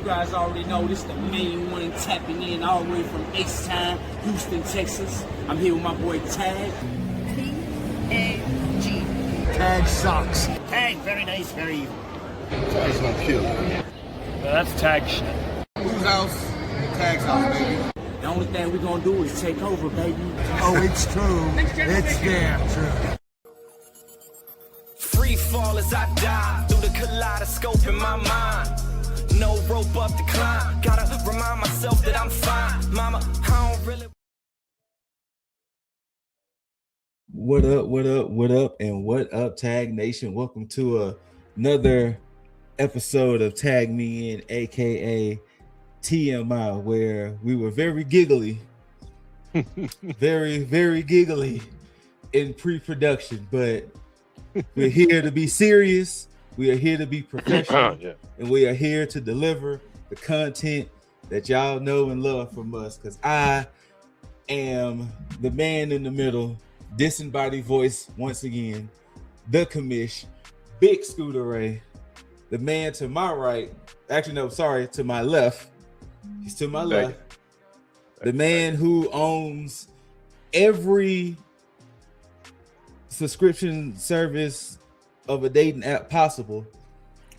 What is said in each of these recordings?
guys already know this is the main one tapping in all the way from H-Town, Houston, Texas. I'm here with my boy T.A.G. T.A.G. T.A.G sucks. T.A.G, very nice, very evil. T.A.G's gonna kill you. That's T.A.G shit. Whose house? T.A.G's house, baby. The only thing we're gonna do is take over, baby. Oh, it's true. It's damn true. Free fall as I die through the kaleidoscope in my mind. No rope up to climb. Gotta remind myself that I'm fine. Mama, I don't really. What up, and what up, T.A.G Nation? Welcome to another episode of Tag Me In, aka TMI, where we were very giggly, very giggly in pre-production, but we're here to be serious. We are here to be professional, and we are here to deliver the content that y'all know and love from us. Because I am the man in the middle, disembodied voice once again, the commish, Big ScooterRay, the man to my right. Actually, no, sorry, to my left. He's to my left. The man who owns every subscription service of a dating app possible.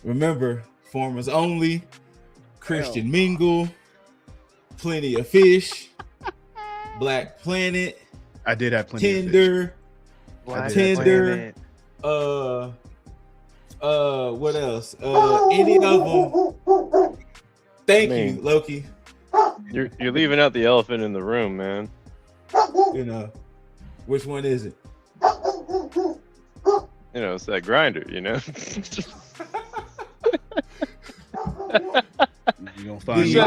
Remember, Farmers Only, Christian Mingle, Plenty of Fish, Black Planet. I did have Plenty Tinder, of Fish. Tinder. What else? Any of them. Thank you, Loki. You're leaving out the elephant in the room, man. You know, which one is it? You know, it's that grinder, you know. You gonna find you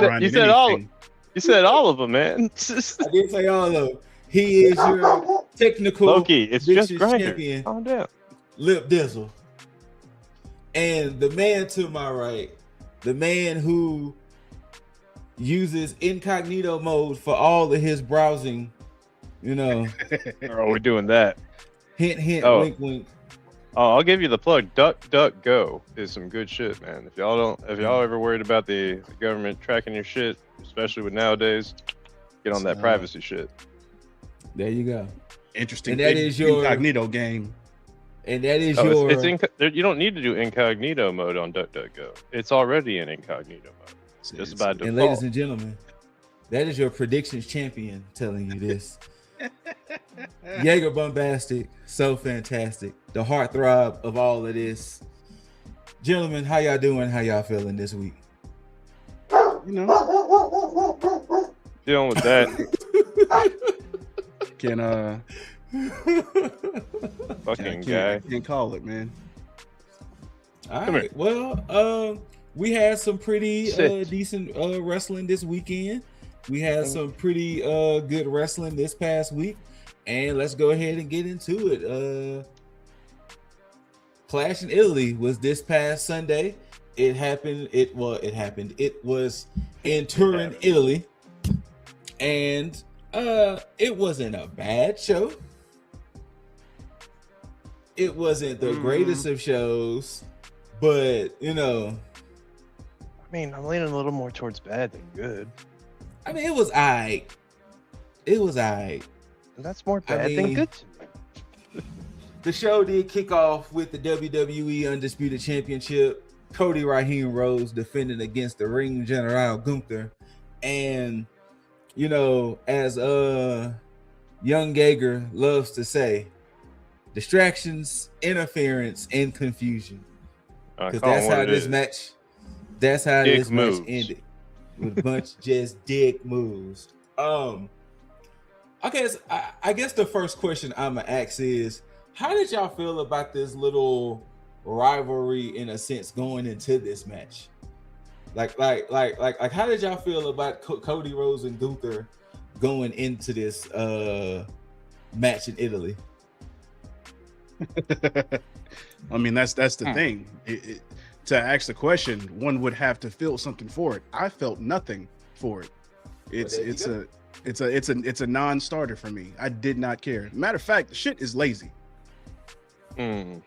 said all of them, man. I did say all of them. He is your technical Loki, it's just grinder. champion, Calm down. Lip Dizzle. And the man to my right, the man who uses incognito mode for all of his browsing, you know. Oh, we're doing that. Hint, wink, wink. Oh, I'll give you the plug. DuckDuckGo is some good shit, man. If y'all ever worried about the government tracking your shit, especially with nowadays, get on that privacy shit. There you go. Interesting. And that is your incognito game. And that is you don't need to do incognito mode on DuckDuckGo. It's already in incognito mode. Just by default. And ladies and gentlemen, that is your predictions champion telling you this. Jaeger Bombastic, so fantastic. The heartthrob of all of this. Gentlemen, how y'all doing? How y'all feeling this week? You know, Dealing with that. Fucking guy. Can't call it, man. All right. Well, we had some pretty decent wrestling this weekend. We had some pretty good wrestling this past week, and let's go ahead and get into it. Clash in Italy was this past Sunday. It happened. It was in Turin, Italy, and it wasn't a bad show. It wasn't the greatest of shows, but you know, I mean, I'm leaning a little more towards bad than good. I mean, it was aight. That's more bad than good to me. The show did kick off with the WWE Undisputed Championship. Cody Raheem Rose defending against the Ring General Gunther. And, you know, as young Geiger loves to say, distractions, interference, and confusion. Because that's how this match ended. With a bunch of just dick moves. I guess the first question I'm gonna ask is, how did y'all feel about this little rivalry in a sense going into this match? Like how did y'all feel about Cody Rhodes and Gunther going into this match in Italy? I mean, that's the thing. To ask the question, one would have to feel something for it. I felt nothing for it. It's a non-starter for me. I did not care. Matter of fact, the shit is lazy. I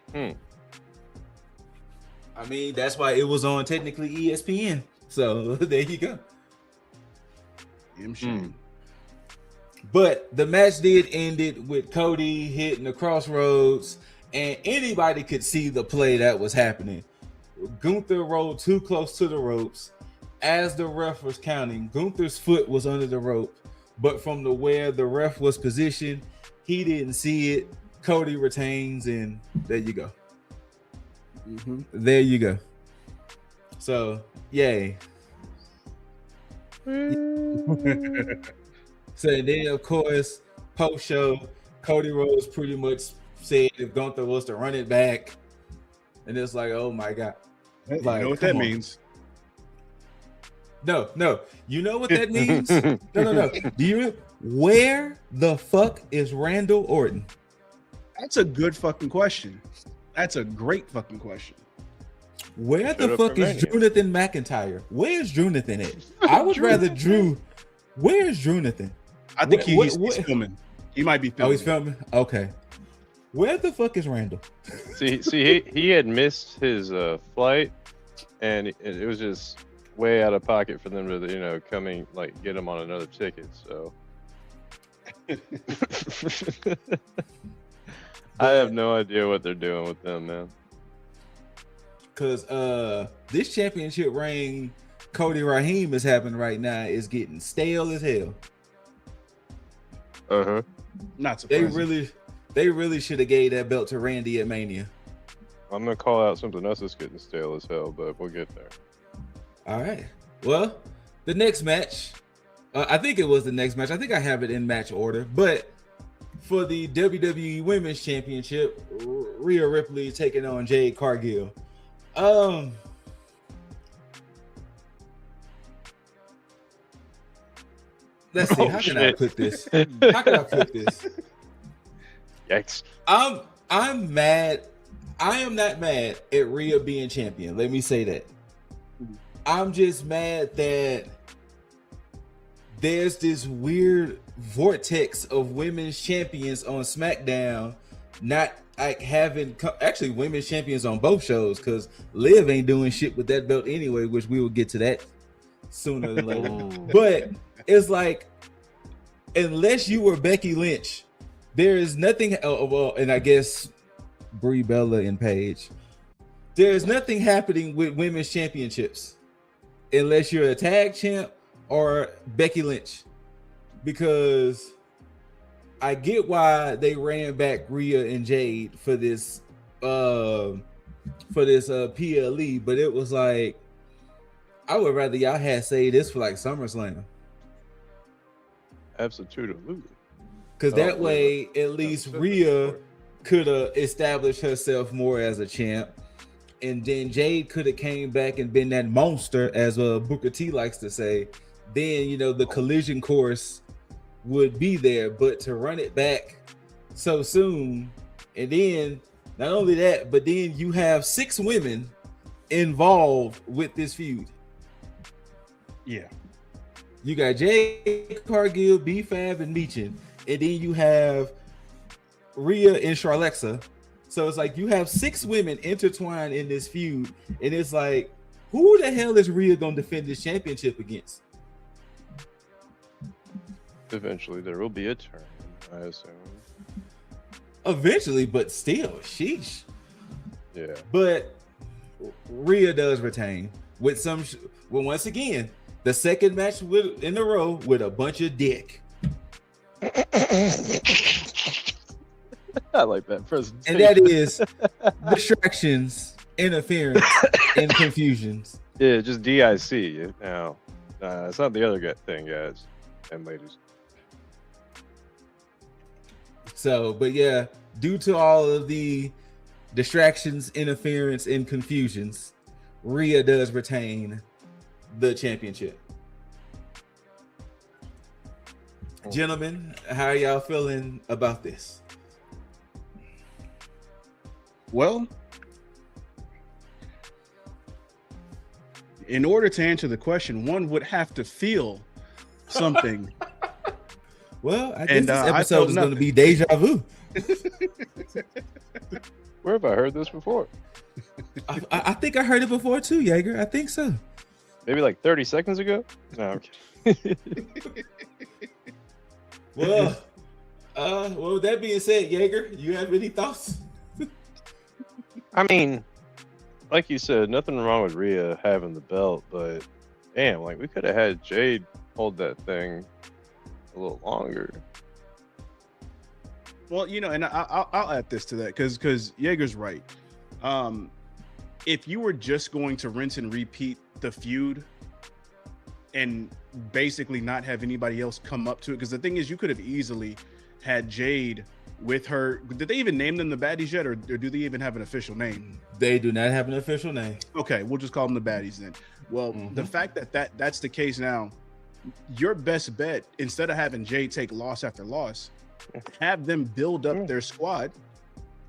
mean, that's why it was on technically ESPN. So there you go. Shame. But the match did end it with Cody hitting the crossroads, and anybody could see the play that was happening. Gunther rolled too close to the ropes. As the ref was counting, Gunther's foot was under the rope, but from where the ref was positioned, he didn't see it. Cody retains, and there you go. There you go. So, yay. So then, of course, post-show, Cody Rhodes pretty much said if Gunther was to run it back, and it's like, oh my God. You Like, know what that come on. means? No. You know what that means? No. Do you? Where the fuck is Randall Orton? That's a good fucking question. That's a great fucking question. Where Shut the up fuck for is Mania. Jonathan McIntyre? Where's Jonathan at? I would rather Drew. Where's Jonathan? I think What- he's what- filming. He might be Oh, filming. he's filming. Okay. Where the fuck is Randall? See, he had missed his flight, and it was just way out of pocket for them to, coming like get him on another ticket. So I have no idea what they're doing with them, man. Because this championship reign Cody Raheem is happening right now is getting stale as hell. Not They surprising. really should have gave that belt to Randy at Mania. I'm gonna call out something else that's getting stale as hell, but we'll get there. All right. Well, the next match, I think it was the next match. I think I have it in match order, but for the WWE Women's Championship, Rhea Ripley taking on Jade Cargill. Let's see. Oh, How can I shit. put this? How can I put this? Yikes! I'm mad. I am not mad at Rhea being champion. Let me say that. I'm just mad that there's this weird vortex of women's champions on SmackDown not like having actually women's champions on both shows, because Liv ain't doing shit with that belt anyway, which we will get to that sooner than later. But it's like, unless you were Becky Lynch, there is nothing. Well, and I guess Brie Bella and Paige, there's nothing happening with women's championships unless you're a tag champ or Becky Lynch, because I get why they ran back Rhea and Jade for this PLE, but it was like, I would rather y'all had say this for like SummerSlam, Absolutely. because that way at least Rhea could have established herself more as a champ, and then Jade could have came back and been that monster, as Booker T likes to say. Then the collision course would be there, but to run it back so soon, and then not only that, but then you have 6 women involved with this feud. Yeah. You got Jade Cargill, B-Fab, and Meechin, and then you have Rhea and Charlexa. So it's like you have 6 women intertwined in this feud, and it's like, who the hell is Rhea gonna defend this championship against? Eventually, there will be a turn, I assume. Eventually, but still, sheesh. Yeah. But Rhea does retain with some. Well, once again, the second match in a row with a bunch of dick, I like that presentation. and that is distractions, interference, and confusions. Yeah, just DIC. Now, it's not the other thing, guys and ladies. So, but yeah, due to all of the distractions, interference, and confusions, Rhea does retain the championship. Gentlemen, how are y'all feeling about this? Well, in order to answer the question, one would have to feel something. Well, I guess And, this I episode felt is going to nothing. be deja vu. Where have I heard this before? I think I heard it before too, Jaeger. I think so. maybe like 30 seconds ago. No, I'm kidding. Well, with that being said, Jaeger, you have any thoughts? I mean, like you said, nothing wrong with Rhea having the belt, but damn, like we could have had Jade hold that thing a little longer. Well, you know, and I'll add this to that because Jaeger's right. If you were just going to rinse and repeat the feud and basically not have anybody else come up to it, because the thing is, you could have easily had Jade with her. Did they even name them the baddies yet, or do they even have an official name? They do not have an official name. Okay, we'll just call them the baddies then. Well, the fact that's the case now, your best bet, instead of having Jade take loss after loss, have them build up their squad,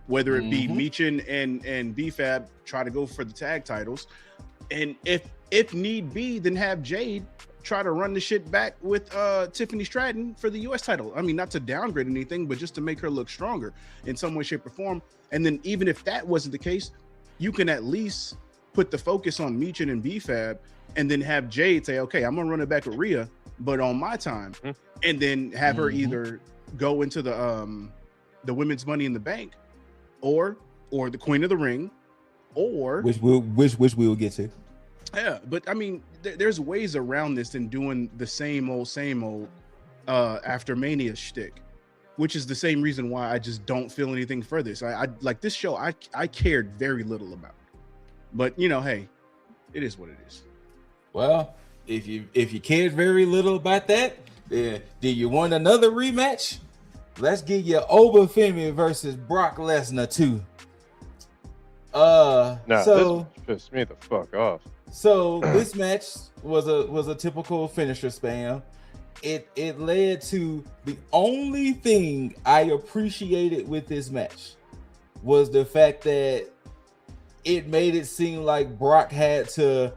whether it be Michin and BFAB try to go for the tag titles, and if need be, then have Jade try to run the shit back with Tiffany Stratton for the US title. I mean, not to downgrade anything, but just to make her look stronger in some way, shape, or form. And then even if that wasn't the case, you can at least put the focus on Michin and BFAB, and then have Jade say, okay, I'm gonna run it back with Rhea, but on my time, and then have her either go into the women's Money in the Bank, or the Queen of the Ring, or which we'll get to. Yeah, but I mean, there's ways around this than doing the same old after Mania shtick, which is the same reason why I just don't feel anything for this. I like this show. I cared very little about, but you know, hey, it is what it is. Well, if you cared very little about that, then do you want another rematch? Let's get you Oba Femi versus Brock Lesnar too. This pissed me the fuck off. So this match was a typical finisher spam. It led to the only thing I appreciated with this match was the fact that it made it seem like Brock had to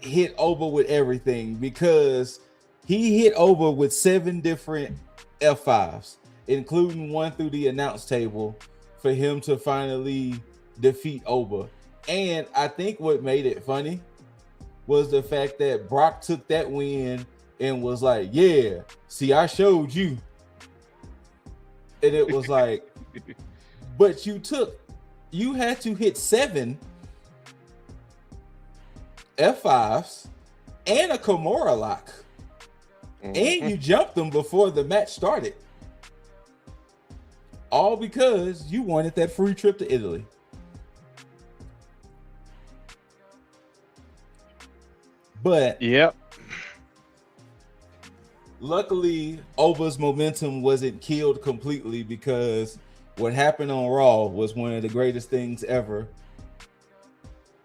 hit Oba with everything, because he hit Oba with 7 different F5s, including one through the announce table, for him to finally defeat Oba. And I think what made it funny was the fact that Brock took that win and was like, yeah, see, I showed you. And it was like, but you had to hit 7 F5s and a Kimura lock. And you jumped them before the match started. All because you wanted that free trip to Italy. But yep. Luckily, Oba's momentum wasn't killed completely, because what happened on Raw was one of the greatest things ever.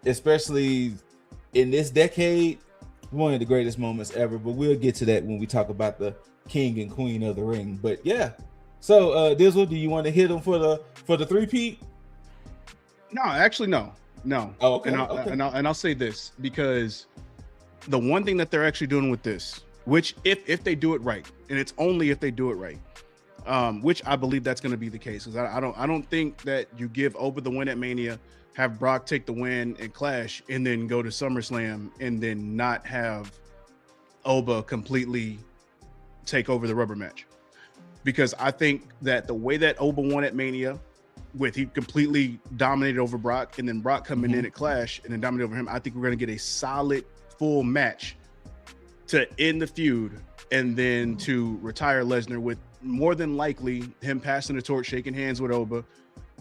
Especially in this decade, one of the greatest moments ever. But we'll get to that when we talk about the King and Queen of the Ring. But yeah. So Dizzle, do you want to hit them for the three-peat? No, actually, no. Oh, okay. And I'll say this, because the one thing that they're actually doing with this, which if they do it right, and it's only if they do it right, which I believe that's going to be the case, because I don't think that you give Oba the win at Mania, have Brock take the win and Clash, and then go to SummerSlam and then not have Oba completely take over the rubber match. Because I think that the way that Oba won at Mania, with he completely dominated over Brock, and then Brock coming in at Clash and then dominated over him, I think we're going to get a solid full match to end the feud, and then to retire Lesnar, with more than likely him passing the torch, shaking hands with Oba,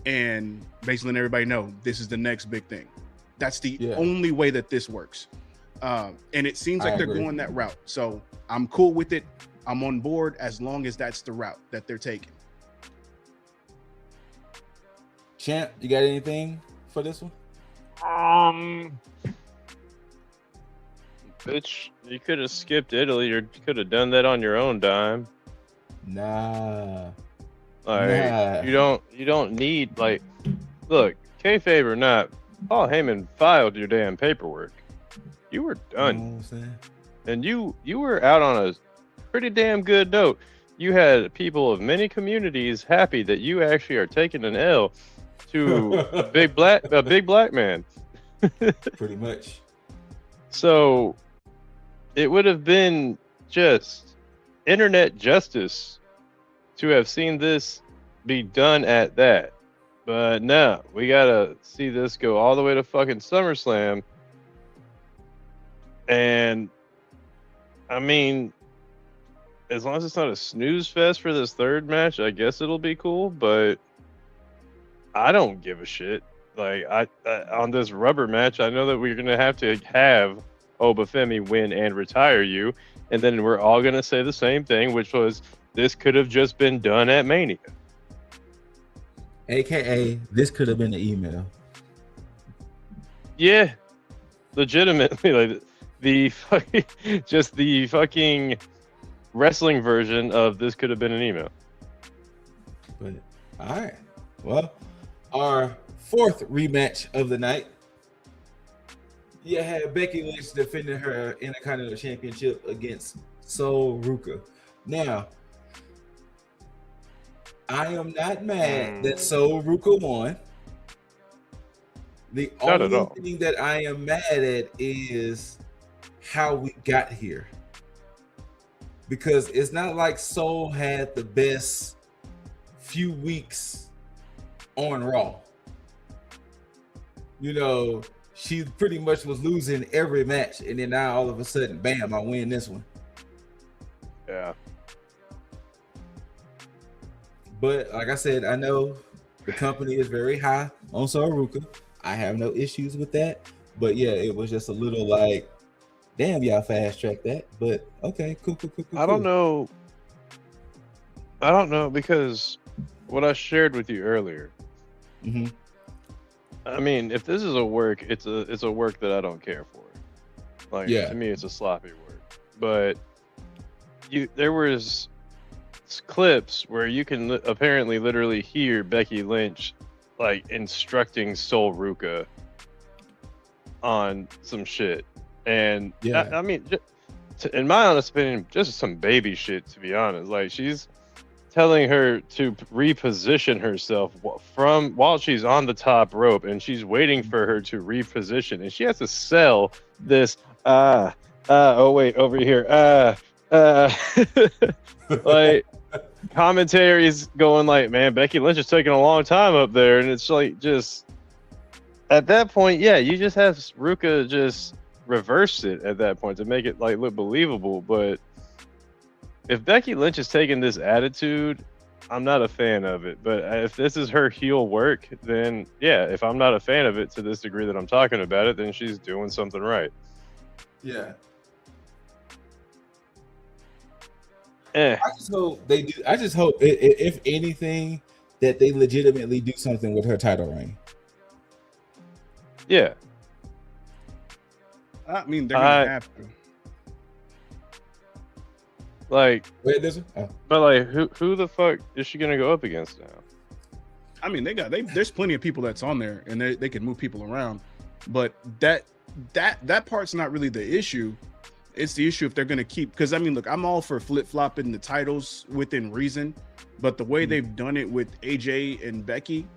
and basically letting everybody know this is the next big thing. That's the only way that this works. And it seems like they're going that route. So I'm cool with it. I'm on board as long as that's the route that they're taking. Champ, you got anything for this one? Bitch, you could have skipped Italy, or you could have done that on your own dime. Nah. Like, you don't need, like, look, kayfabe or not, Paul Heyman filed your damn paperwork. You were done. You know what I'm saying? And you were out on a pretty damn good note. You had people of many communities happy that you actually are taking an L to a big black man. Pretty much. So it would have been just internet justice to have seen this be done at that. But no, we gotta see this go all the way to fucking SummerSlam. And I mean, as long as it's not a snooze fest for this third match, I guess it'll be cool. But I don't give a shit. Like I on this rubber match, I know that we're gonna have Obafemi win and retire you, and then we're all gonna say the same thing, which was this could have just been done at Mania. AKA, this could have been an email. Yeah, legitimately, like the fucking wrestling version of this could have been an email. But all right, well, our fourth rematch of the night, you had Becky Lynch defending her Intercontinental Championship against Sol Ruka. Now, I am not mad that Sol Ruka won. The only thing that I am mad at is how we got here. Because it's not like Sol had the best few weeks on Raw. You know, she pretty much was losing every match, and then now all of a sudden, bam, I win this one. Yeah. But like I said, I know the company is very high on Sol Ruka. I have no issues with that. But yeah, it was just a little like, damn, y'all fast track that. But okay, cool. I don't know because what I shared with you earlier. Mm-hmm. I mean, if this is a work, it's a work that I don't care for. Like, to me, it's a sloppy work. But there was clips where you can apparently literally hear Becky Lynch like instructing Sol Ruka on some shit, and I mean, in my honest opinion, just some baby shit, to be honest. Like, she's telling her to reposition herself from while she's on the top rope, and she's waiting for her to reposition, and she has to sell this oh wait, over here like commentaries going like, man, Becky Lynch is taking a long time up there, and it's like, just at that point, yeah, you just have Ruka just reverse it at that point to make it like look believable. But if Becky Lynch is taking this attitude, I'm not a fan of it. But if this is her heel work, then yeah, if I'm not a fan of it to this degree that I'm talking about it, then she's doing something right. Yeah. I just hope they do. I just hope, if anything, that they legitimately do something with her title reign. Yeah. I mean, they're gonna have to. Like, wait, this one? Oh. But like, who the fuck is she gonna go up against now? I mean, there's plenty of people that's on there, and they can move people around. But that part's not really the issue. It's the issue if they're gonna keep, because I mean, look, I'm all for flip-flopping the titles within reason, but the way they've done it with AJ and Becky,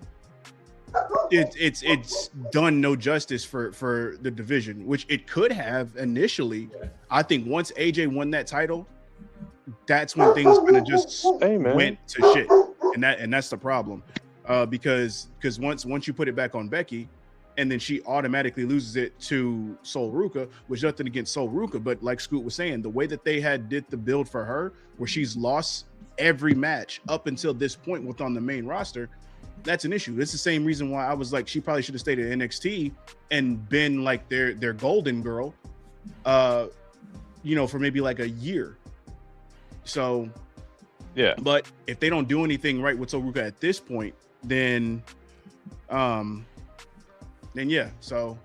it's done no justice for the division, which it could have initially. I think once AJ won that title, that's when things kind of just went to shit, and that's the problem, because once you put it back on Becky, and then she automatically loses it to Sol Ruka, which nothing against Sol Ruka, but like Scoot was saying, the way that they did the build for her, where she's lost every match up until this point with on the main roster, that's an issue. It's the same reason why I was like, she probably should have stayed at NXT and been like their golden girl, for maybe like a year. So yeah, but if they don't do anything right with Sol Ruka at this point, then yeah. So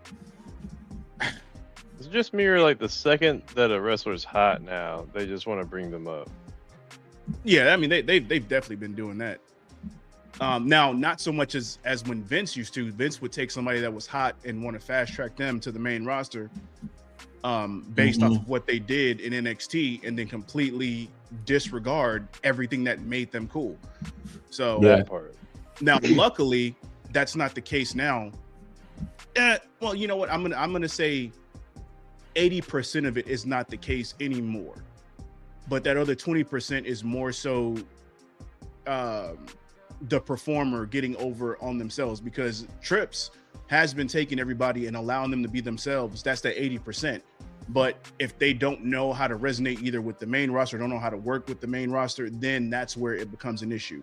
it's just me, or like the second that a wrestler's hot now, they just want to bring them up. Yeah, I mean they've definitely been doing that. Now, not so much as when Vince used to. Vince would take somebody that was hot and want to fast track them to the main roster, based off of what they did in NXT, and then completely disregard everything that made them cool. So that part. Now, luckily, that's not the case now. Well, you know what? I'm gonna say 80% of it is not the case anymore. But that other 20% is more so the performer getting over on themselves, because Trips has been taking everybody and allowing them to be themselves. That's the 80%. But if they don't know how to resonate either with the main roster, don't know how to work with the main roster, then that's where it becomes an issue.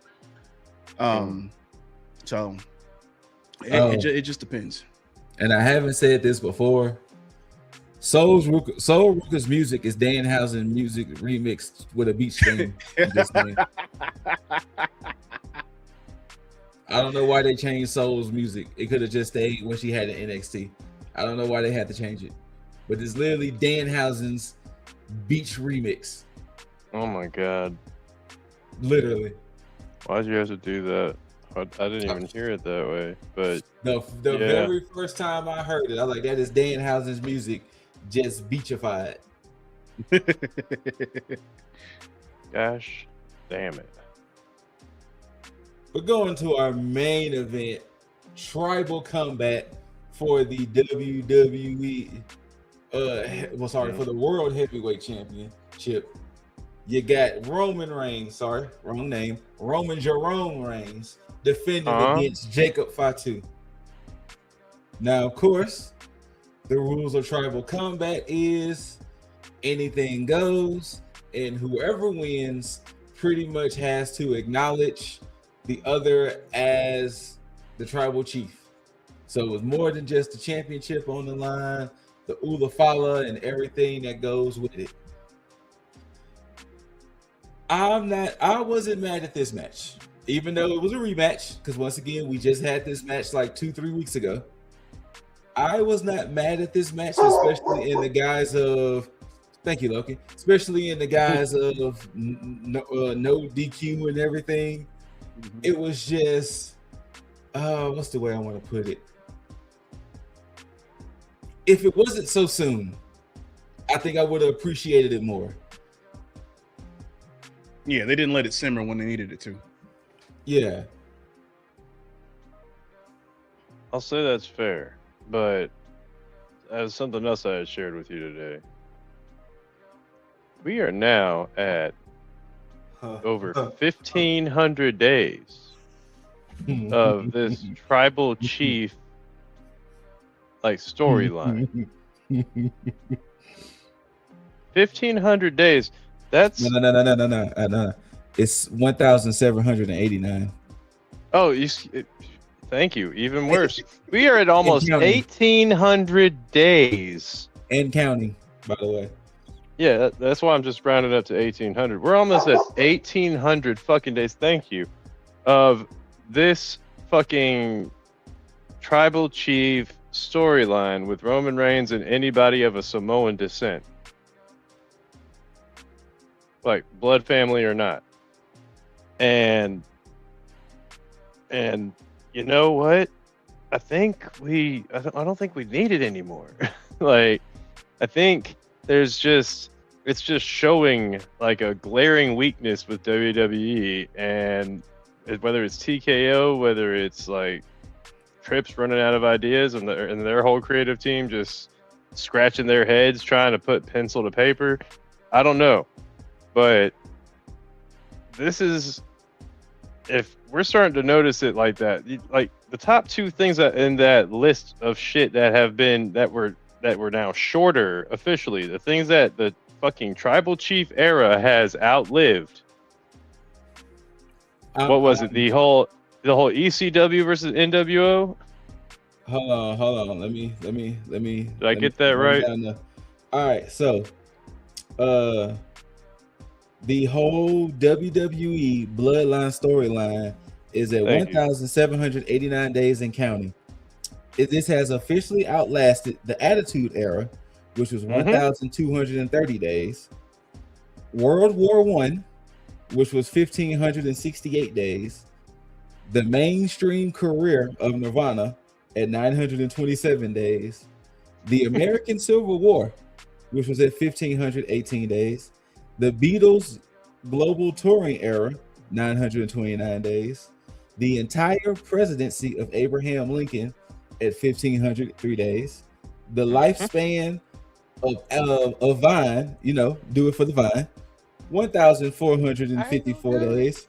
So it just depends. And I haven't said this before. Soul Rooker's music is Danhausen music remixed with a beat stream. I don't know why they changed Soul's music. It could have just stayed when she had an NXT. I don't know why they had to change it. But it's literally Danhausen's beach remix. Oh my god. Literally. Why'd you have to do that? I didn't even hear it that way. But the very first time I heard it, I was like, that is Danhausen's music just beachified. Gosh damn it. We're going to our main event, Tribal Combat for the WWE for the World Heavyweight Championship. You got Roman Reigns, Roman Jerome Reigns defending against Jacob Fatu. Now, of course, the rules of Tribal Combat is anything goes, and whoever wins pretty much has to acknowledge the other as the tribal chief. So it was more than just the championship on the line, the Ula Fala and everything that goes with it. I wasn't mad at this match, even though it was a rematch, because once again, we just had this match like 2-3 weeks ago. I was not mad at this match, especially in the guise of, thank you, Loki, especially in the guise of no DQ and everything. It was just, what's the way I want to put it? If it wasn't so soon, I think I would have appreciated it more. Yeah, they didn't let it simmer when they needed it to. Yeah. I'll say that's fair, but as something else I had shared with you today, we are now at over 1,500 days of this tribal chief like storyline. 1,500 days. That's no. It's 1,789. Oh, thank you. Even worse. We are at almost 1,800 days. And counting, by the way. Yeah, that's why I'm just rounding up to 1,800. We're almost at 1,800 fucking days. Thank you. Of this fucking tribal chief storyline with Roman Reigns and anybody of a Samoan descent. Like blood family or not. And you know what? I don't think we need it anymore. Like, I think it's just showing like a glaring weakness with WWE, and whether it's TKO, whether it's like Trips running out of ideas and their whole creative team just scratching their heads trying to put pencil to paper. I don't know. But this is, if we're starting to notice it like that, like the top two things in that list of shit that were now shorter officially, the things that the fucking tribal chief era has outlived. What was it? The whole ECW versus NWO? Hold on. Let me. Did I get that right? All right, so the whole WWE Bloodline storyline is at 1,789 days and counting. This has officially outlasted the Attitude Era, which was 1,230 days. World War I, which was 1,568 days. The mainstream career of Nirvana at 927 days. The American Civil War, which was at 1,518 days. The Beatles global touring era, 929 days. The entire presidency of Abraham Lincoln at 1,503 days. The lifespan of Vine, do it for the Vine, 1,454 days.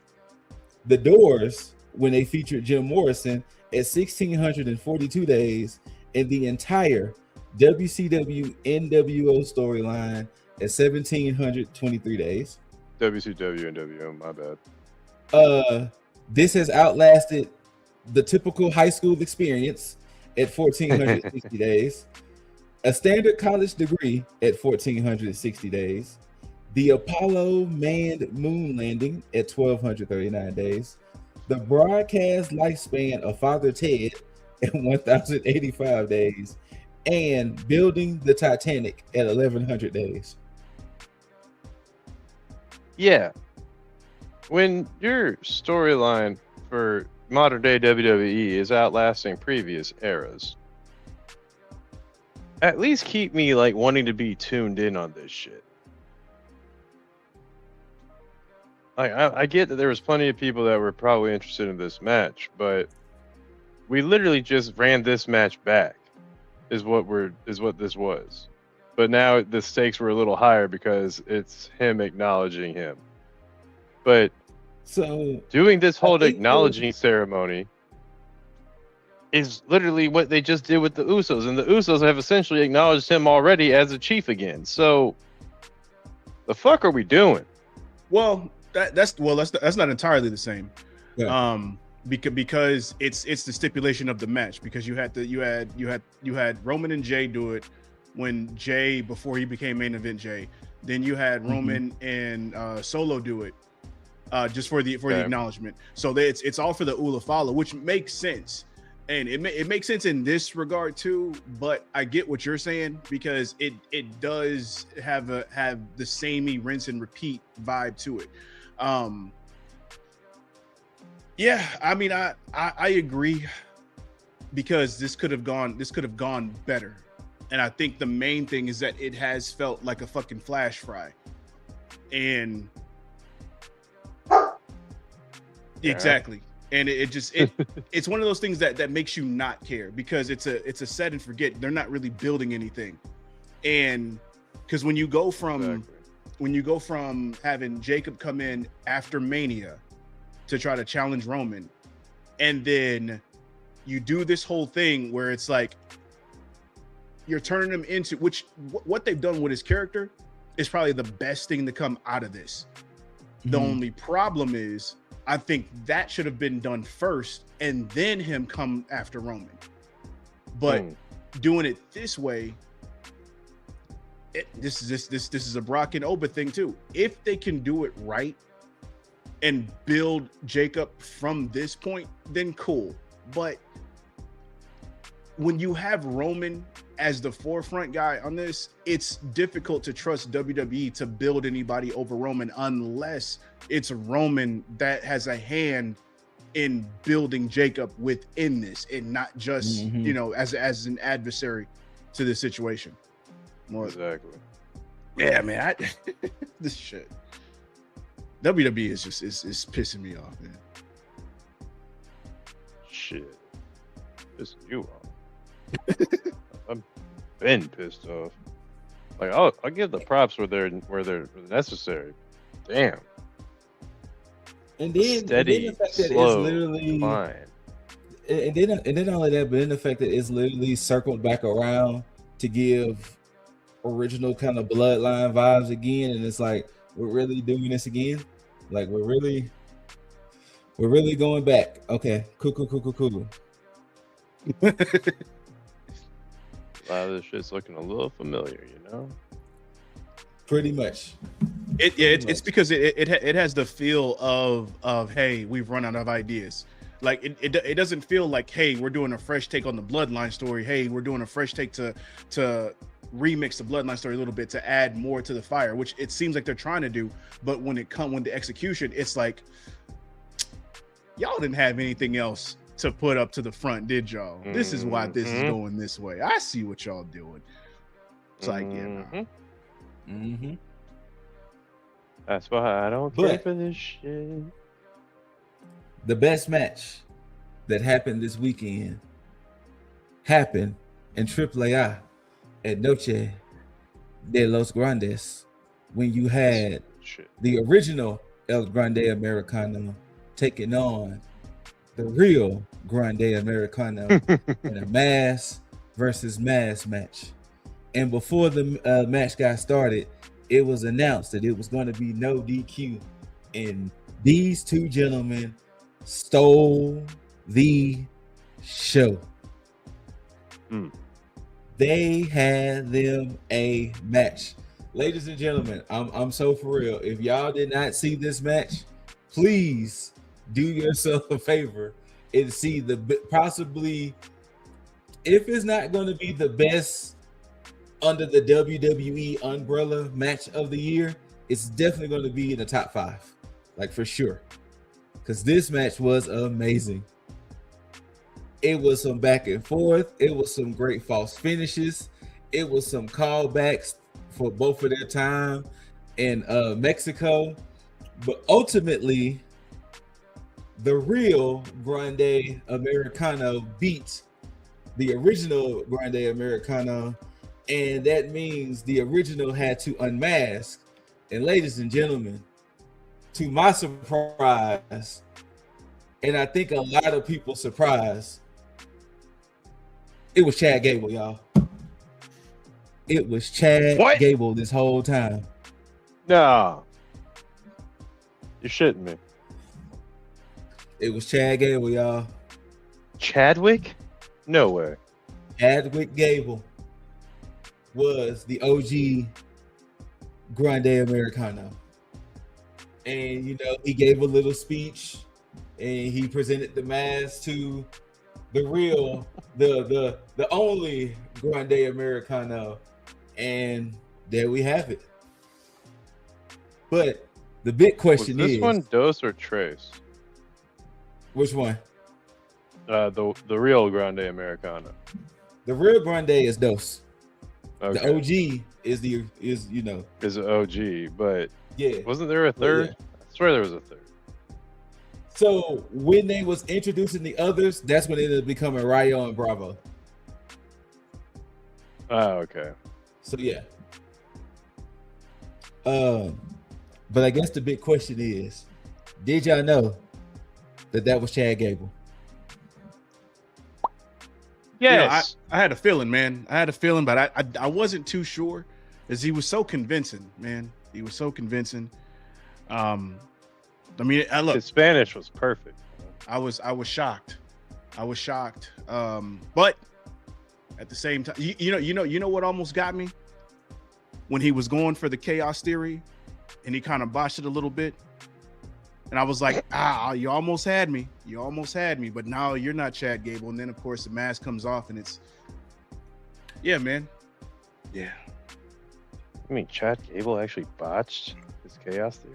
The Doors, when they featured Jim Morrison, at 1,642 days, and the entire WCW NWO storyline at 1,723 days. WCW NWO, my bad. This has outlasted the typical high school experience at 1,460 days. A standard college degree at 1,460 days. The Apollo manned moon landing at 1,239 days. The broadcast lifespan of Father Ted at 1,085 days. And building the Titanic at 1,100 days. Yeah. When your storyline for modern day WWE is outlasting previous eras, at least keep me like wanting to be tuned in on this shit. I get that there was plenty of people that were probably interested in this match, but we literally just ran this match back, is what this was. But now the stakes were a little higher because it's him acknowledging him. But so doing this whole acknowledging ceremony is literally what they just did with the Usos, and the Usos have essentially acknowledged him already as a chief again. So the fuck are we doing? Well, that's not entirely the same. Yeah. Because it's the stipulation of the match, because you had Roman and Jay do it when Jay, before he became main event Jay, then you had Roman and Solo do it just for the acknowledgement. So it's all for the Ula Fala, which makes sense, and it makes sense in this regard too. But I get what you're saying, because it does have the samey rinse and repeat vibe to it. Yeah, I mean, I agree, because this could have gone better, and I think the main thing is that it has felt like a fucking flash fry, and exactly, and it's one of those things that makes you not care, because it's a set and forget. They're not really building anything, and because when you go from having Jacob come in after Mania to try to challenge Roman, and then you do this whole thing where it's like you're turning him into, what they've done with his character is probably the best thing to come out of this. The only problem is, I think that should have been done first and then him come after Roman. But doing it this way, this is a Brock and Oba thing too. If they can do it right and build Jacob from this point, then cool. But when you have Roman as the forefront guy on this, it's difficult to trust WWE to build anybody over Roman unless it's Roman that has a hand in building Jacob within this, and not just as an adversary to the situation. More exactly. Yeah, man. This shit. WWE is just is pissing me off, man. Shit, pissing you off. I'm been pissed off. Like I'll give the props where they're necessary. Damn. And then steady, the fact that slow, it's literally fine. And then all of that, but then the fact that it's literally circled back around to give original kind of bloodline vibes again, and it's like, we're really doing this again. Like we're really going back. Okay, cool. A lot of this shit's looking a little familiar, Pretty much. It's because it has the feel of hey, we've run out of ideas. Like it doesn't feel like, hey, we're doing a fresh take on the bloodline story. Hey, we're doing a fresh take to remix the bloodline story a little bit to add more to the fire, which it seems like they're trying to do. But when the execution, it's like, y'all didn't have anything else to put up to the front, did y'all? This is why this is going this way. I see what y'all doing. It's like, That's why I don't care for this shit. The best match that happened this weekend happened in AAA at Noshe de los Grandes when you had the original El Grande Americano taking on the real Grande Americano in a mass versus mass match. And before the match got started, it was announced that it was going to be no DQ. And these two gentlemen stole the show. They had them a match. Ladies and gentlemen, I'm so for real. If y'all did not see this match, please do yourself a favor and see the possibly, if it's not going to be the best under the WWE umbrella match of the year, it's definitely going to be in the top 5, like for sure. Because this match was amazing. It was some back and forth. It was some great false finishes. It was some callbacks for both of their time in Mexico. But ultimately, the real Grande Americano beat the original Grande Americano. And that means the original had to unmask. And ladies and gentlemen, to my surprise, and I think a lot of people's surprise, it was Chad Gable, y'all. It was Chad Gable this whole time. No. You're shitting me. It was Chad Gable, y'all. Chadwick? No way. Chadwick Gable was the OG Grande Americano. And, you know, he gave a little speech and he presented the mask to the real, the only Grande Americano. And there we have it. But the big question was is, this one Dos or Trace? Which one? The real Grande Americano. The real Grande is Dos. Okay. The OG is is OG, but yeah, wasn't there a third? Yeah. I swear there was a third. So when they was introducing the others, that's when it ended up becoming Rayo and Bravo. Oh, okay. So yeah. But I guess the big question is, did y'all know that was Chad Gable? Yes. I had a feeling, man. I had a feeling, but I wasn't too sure, as he was so convincing, man. He was so convincing. I mean, look, his Spanish was perfect. I was shocked. I was shocked. But at the same time, you know what almost got me? When he was going for the chaos theory and he kind of botched it a little bit. And I was like, you almost had me. You almost had me, but now you're not Chad Gable. And then of course the mask comes off and it's, yeah, man. Yeah. I mean, Chad Gable actually botched his chaos theory.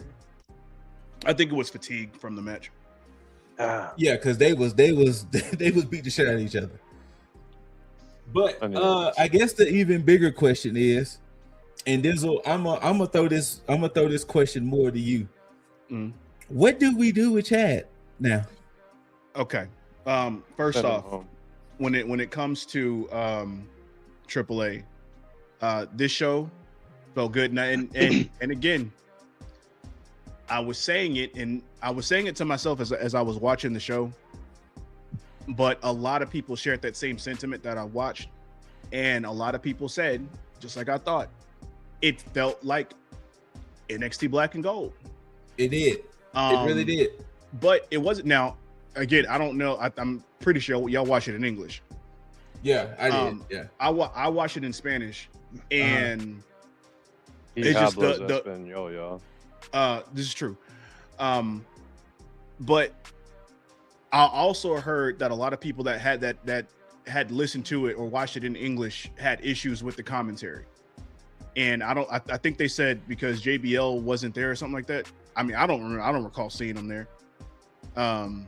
I think it was fatigue from the match. Yeah, because they was beating the shit out of each other. But I guess the even bigger question is, and I'm gonna throw this question more to you. What do we do with Chad now? Okay. First off, when it comes to AAA, this show felt good, and again, I was saying it to myself as I was watching the show, but a lot of people shared that same sentiment that I watched, and a lot of people said, just like I thought, it felt like NXT Black and Gold. It did. It really did. But it wasn't. Now, again, I don't know. I'm pretty sure y'all watch it in English. Yeah, I did. Yeah, I watch it in Spanish, and it's just y'all. This is true. But I also heard that a lot of people that had listened to it or watched it in English had issues with the commentary. And I think they said because JBL wasn't there or something like that. I mean, I don't recall seeing him there. No,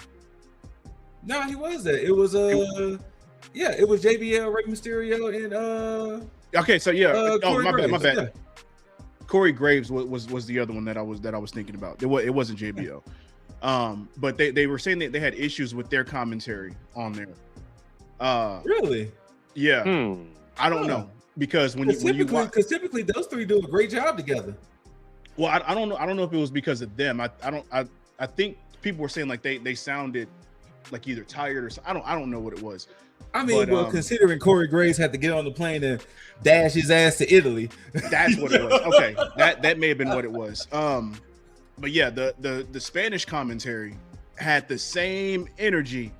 he was there. It was it was JBL, Rey Mysterio, and okay, so yeah. Corey Graves, my bad. Yeah. Corey Graves was the other one that I was thinking about. It wasn't JBL. But they were saying that they had issues with their commentary on there. Really? Yeah. I don't know. because when you watch, because typically those three do a great job together. Well, I don't know if it was because of them. I think people were saying like they sounded like either tired or something. I don't know what it was. I mean, but, considering Corey Graves had to get on the plane and dash his ass to Italy, that's what it was. Okay, that may have been what it was. But yeah, the Spanish commentary had the same energy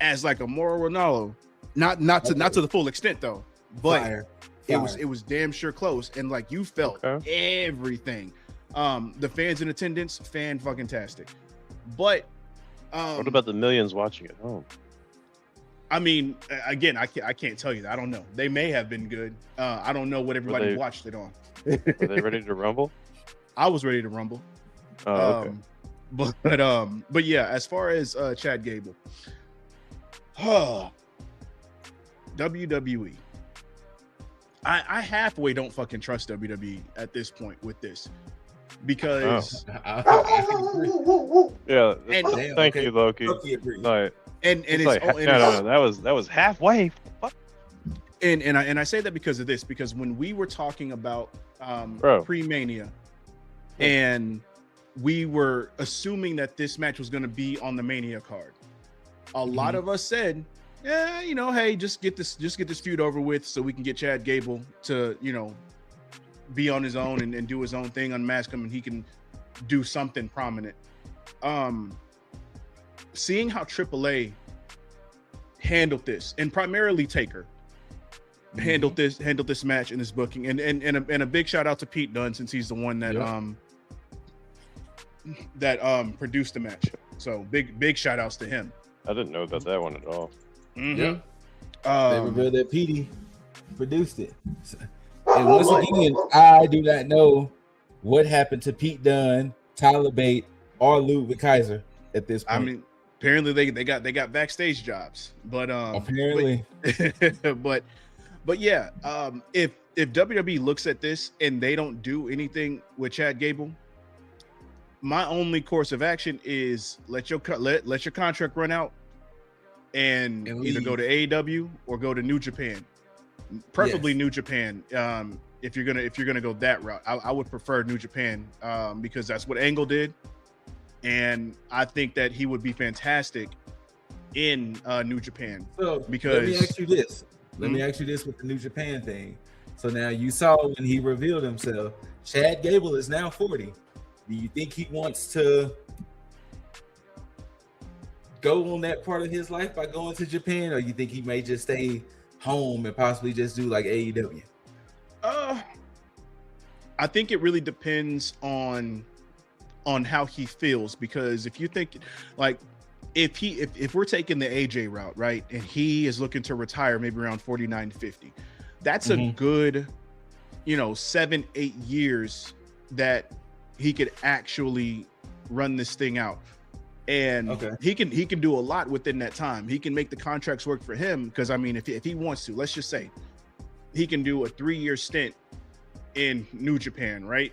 as like a Mauro Ronaldo, not to the full extent though, but Fire. It was damn sure close, and like you felt everything. The fans in attendance, fucking tastic. But what about the millions watching at home? I mean, again, I can't tell you that. I don't know. They may have been good. I don't know what everybody watched it on. Were they ready to rumble? I was ready to rumble. Oh, okay. But yeah, as far as Chad Gable, WWE. I halfway don't fucking trust WWE at this point with this, because yeah. Thank you, Loki. Right. And it's like, no, that was halfway. And I say that because of this, because when we were talking about pre-Mania, and we were assuming that this match was going to be on the Mania card, a lot of us said, yeah, you know, hey, just get this feud over with so we can get Chad Gable to, you know, be on his own and do his own thing, unmask him, and he can do something prominent. Seeing how AAA handled this, and primarily Taker handled this match and this booking, and a big shout out to Pete Dunne, since he's the one that produced the match. So big shout outs to him. I didn't know about that one at all. Yeah, they revealed that Petey produced it. And once again, I do not know what happened to Pete Dunne, Tyler Bate, or Ludwig Kaiser at this point. I mean, apparently they got backstage jobs, but apparently, but yeah, if WWE looks at this and they don't do anything with Chad Gable, my only course of action is let your contract run out and either go to AEW or go to New Japan, preferably New Japan. If you're gonna go that route, I would prefer New Japan, because that's what Angle did, and I think that he would be fantastic in New Japan. So because let me ask you this. Let me ask you this with the New Japan thing. So now you saw when he revealed himself, Chad Gable is now 40. Do you think he wants to go on that part of his life by going to Japan, or you think he may just stay home and possibly just do like AEW? I think it really depends on how he feels, because if you think like if we're taking the AJ route, right, and he is looking to retire maybe around 49, 50, that's a good, 7-8 years that he could actually run this thing out. And he can do a lot within that time. He can make the contracts work for him, because I mean, if he wants to, let's just say he can do a 3-year stint in New Japan, right?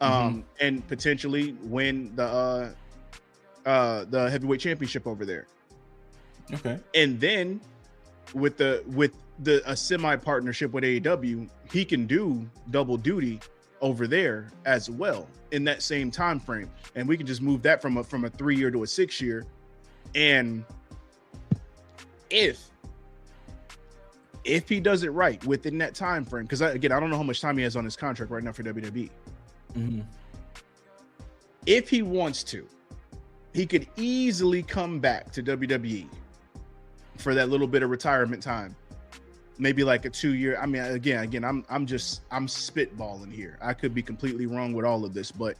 And potentially win the heavyweight championship over there. Okay. And then with a semi partnership with AEW, he can do double duty over there as well in that same time frame, and we can just move that from a 3-year to a 6-year. And if he does it right within that time frame, because I don't know how much time he has on his contract right now for WWE. If he wants to, he could easily come back to WWE for that little bit of retirement time. Maybe like a 2-year. I mean, again, I'm spitballing here. I could be completely wrong with all of this, but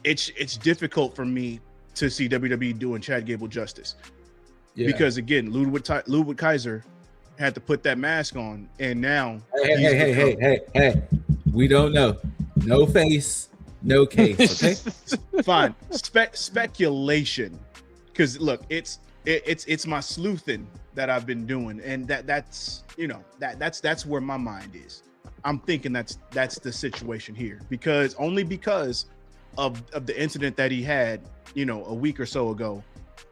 it's difficult for me to see WWE doing Chad Gable justice, because again, Ludwig Kaiser had to put that mask on, and now hey, we don't know. No face, no case. Okay, fine. Speculation, because look, it's my sleuthing that I've been doing, and that's where my mind is. I'm thinking that's the situation here, because of the incident that he had, a week or so ago,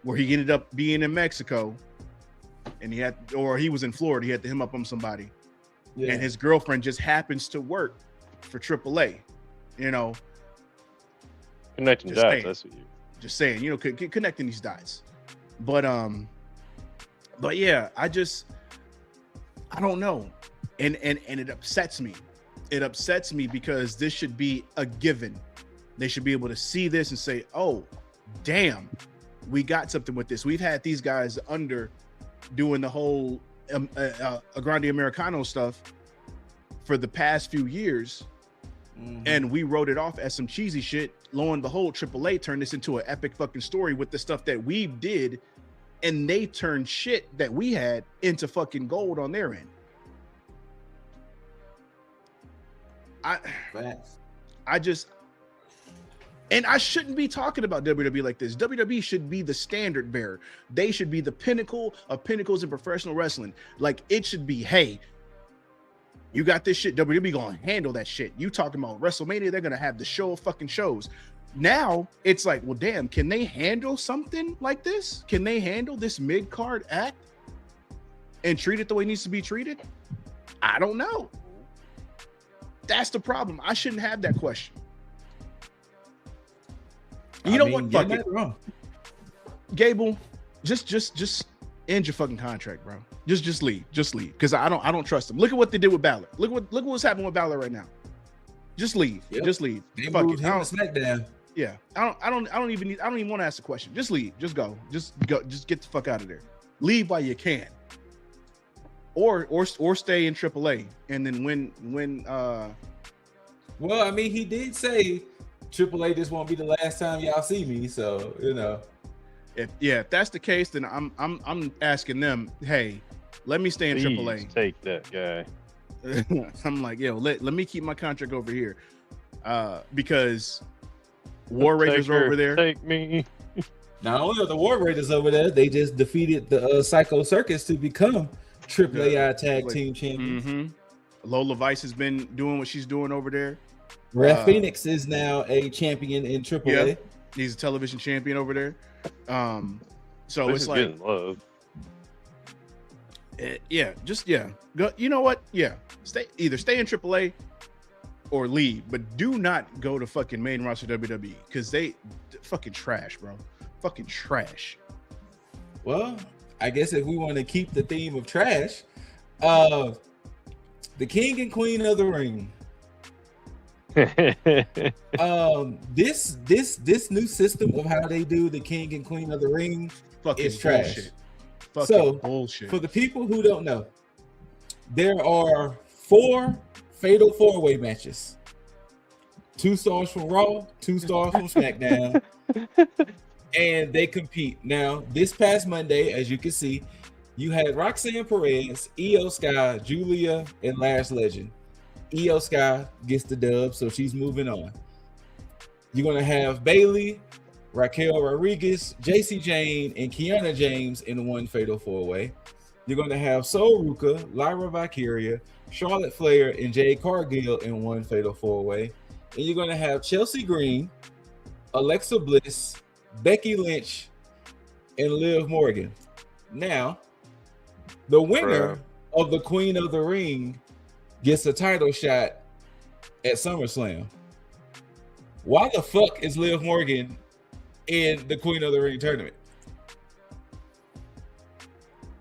where he ended up being in Mexico, and he was in Florida. He had to him up on somebody, Yeah. and his girlfriend just happens to work for AAA. You know, Connecting Just dots. saying. That's what you. just saying, you know, connecting these dots. But yeah, I don't know, and it upsets me. It upsets me because this should be a given. They should be able to see this and say, "Oh, damn, we got something with this." We've had these guys under doing the whole Grande Americano stuff for the past few years, and we wrote it off as some cheesy shit. Lo and behold, AAA turned this into an epic fucking story with the stuff that we did, and they turned shit that we had into fucking gold on their end. And I shouldn't be talking about WWE like this. WWE should be the standard bearer. They should be the pinnacle of pinnacles in professional wrestling. Like, it should be, hey, you got this shit, WWE gonna handle that shit. You talking about WrestleMania, they're gonna have the show of fucking shows. Now it's like, well, damn, can they handle something like this? Can they handle this mid-card act and treat it the way it needs to be treated? I don't know. That's the problem. I shouldn't have that question. You know what? Fuck it. Wrong. Gable, just end your fucking contract, bro. Just leave. Just leave. Because I don't trust them. Look at what they did with Balor. Look what's happening with Balor right now. Just leave. Yep. Just leave. They Fuck moved it. him to SmackDown. Yeah. I don't even want to ask a question. Just leave. Just go. Just get the fuck out of there. Leave while you can. Or stay in AAA and then when Well, I mean, he did say AAA, this won't be the last time y'all see me, so you know. If that's the case, then I'm asking them, hey, let me stay in Please AAA. take that guy. I'm like, yo, let me keep my contract over here, because War Raiders are over there. Take me. Not only are the War Raiders over there, they just defeated the Psycho Circus to become AAA Tag Team Champions. Mm-hmm. Lola Vice has been doing what she's doing over there. Ref Phoenix is now a champion in AAA. Yeah, he's a television champion over there. So This it's is like, getting love. Go. You know what? Yeah, stay in AAA or leave, but do not go to fucking main roster WWE because they fucking trash, bro. Fucking trash. Well, I guess if we want to keep the theme of trash, the King and Queen of the Ring. This new system of how they do the King and Queen of the Ring is trash. Fucking bullshit. For the people who don't know, there are 4 fatal 4-way matches. 2 stars from Raw, 2 stars from SmackDown, and they compete. Now, this past Monday, as you can see, you had Roxanne Perez, Io Sky, Julia, and Lash Legend. Io Sky gets the dub, so she's moving on. You're going to have Bayley, Raquel Rodriguez, JC Jane, and Kiana James in one fatal 4-way. You're going to have Sol Ruka, Lyra Valkyria, Charlotte Flair, and Jade Cargill in one fatal 4-way. And you're going to have Chelsea Green, Alexa Bliss, Becky Lynch, and Liv Morgan. Now, the winner of the Queen of the Ring gets a title shot at SummerSlam. Why the fuck is Liv Morgan in the Queen of the Ring tournament?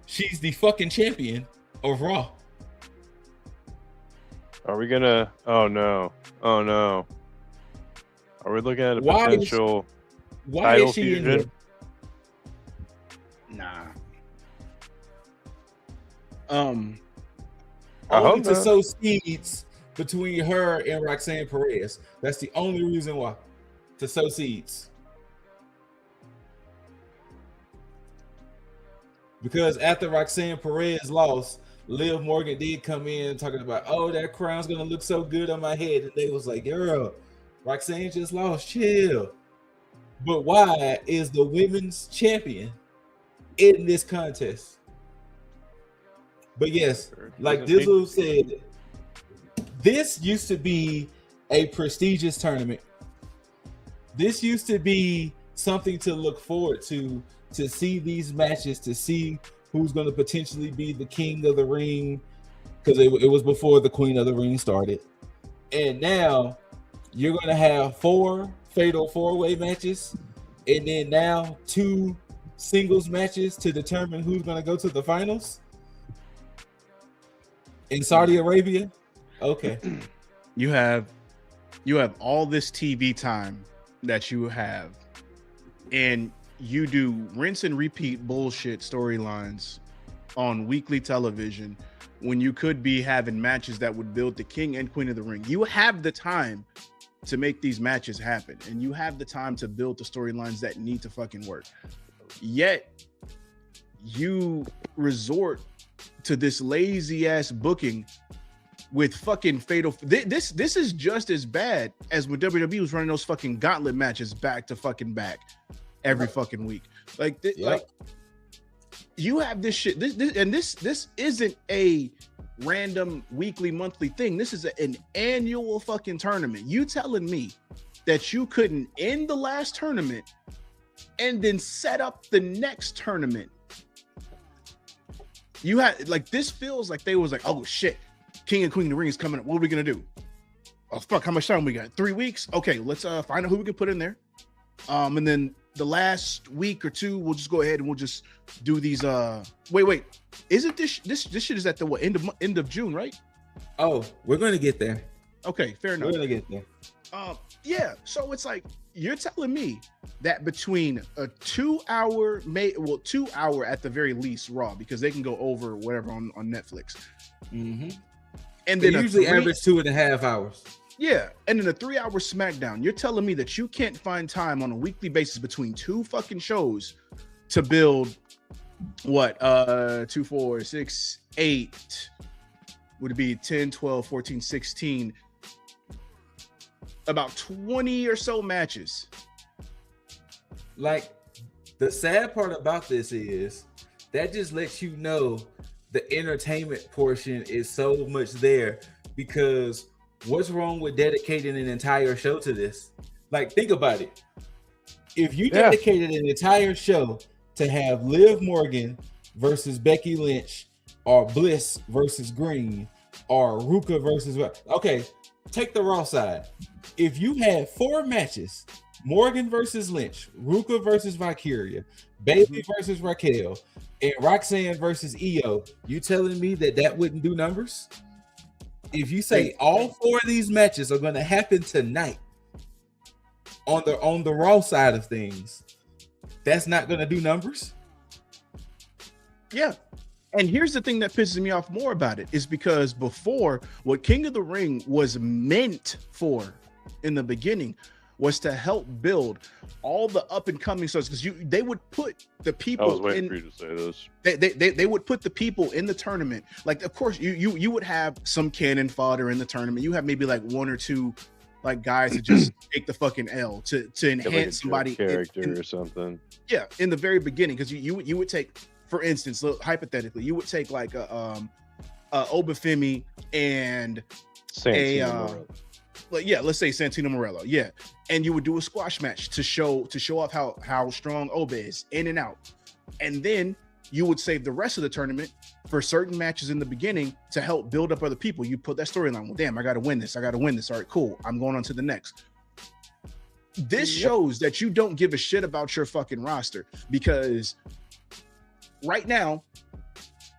She's the fucking champion of Raw. Are we gonna? Oh no! Are we looking at a potential title fusion? Nah. Only to sow seeds between her and Roxanne Perez. That's the only reason why. To sow seeds. Because after Roxanne Perez lost, Liv Morgan did come in talking about, oh, that crown's gonna look so good on my head. And they was like, girl, Roxanne just lost, chill. But why is the women's champion in this contest? But yes, like Dizzle said, this used to be a prestigious tournament. This used to be something to look forward to see these matches, to see who's going to potentially be the king of the ring, because it was before the queen of the ring started. And now you're going to have 4 fatal 4-way matches, and then now 2 singles matches to determine who's going to go to the finals in Saudi Arabia. Okay. You have all this TV time that you have, and you do rinse and repeat bullshit storylines on weekly television when you could be having matches that would build the king and queen of the ring. You have the time to make these matches happen, and you have the time to build the storylines that need to fucking work. Yet you resort to this lazy ass booking with fucking fatal. This is just as bad as when WWE was running those fucking gauntlet matches back to fucking back every fucking week. Like, like you have this shit. This isn't a random weekly, monthly thing. This is an annual fucking tournament. You telling me that you couldn't end the last tournament and then set up the next tournament? You had, like, this feels like they was like, oh shit, King and Queen of the Ring is coming up. What are we gonna do? Oh fuck, how much time we got? 3 weeks? Okay, let's find out who we can put in there. And then the last week or 2, we'll just go ahead and we'll just do these. Wait, isn't this shit is at the what, end of June, right? Oh, we're gonna get there. Okay, fair enough. We're gonna get there. Yeah. So it's like you're telling me that between a 2 hour, 2 hour at the very least Raw, because they can go over whatever on Netflix. Mm-hmm. And they then usually average 2.5 hours. Yeah, and in a 3 hour SmackDown, you're telling me that you can't find time on a weekly basis between 2 fucking shows to build what? 2, 4, 6, 8. Would it be 10, 12, 14, 16? About 20 or so matches. Like, the sad part about this is that just lets you know the entertainment portion is so much there, because what's wrong with dedicating an entire show to this? Like, think about it. If you dedicated an entire show to have Liv Morgan versus Becky Lynch, or Bliss versus Green, or Ruka versus... Okay, take the Raw side. If you had 4 matches, Morgan versus Lynch, Ruka versus Valkyria, Bayley versus Raquel, and Roxanne versus Io, you telling me that wouldn't do numbers? If you say all 4 of these matches are going to happen tonight on the Raw side of things, that's not going to do numbers? Yeah. And here's the thing that pisses me off more about it is because before, what King of the Ring was meant for in the beginning was to help build all the up and coming stars, because they would put the people. I was waiting for you to say this. They would put the people in the tournament. Like, of course, you would have some cannon fodder in the tournament. You have maybe like 1 or 2 like guys that just take the fucking L to enhance like somebody character or something. Yeah, in the very beginning, because you would take, for instance, hypothetically, you would take like a Obafemi and let's say Santino Morello, and you would do a squash match to show off how strong Oba is in and out, and then you would save the rest of the tournament for certain matches in the beginning to help build up other people. You put that storyline. Well, damn, I got to win this. All right, cool. I'm going on to the next. This shows that you don't give a shit about your fucking roster, because right now,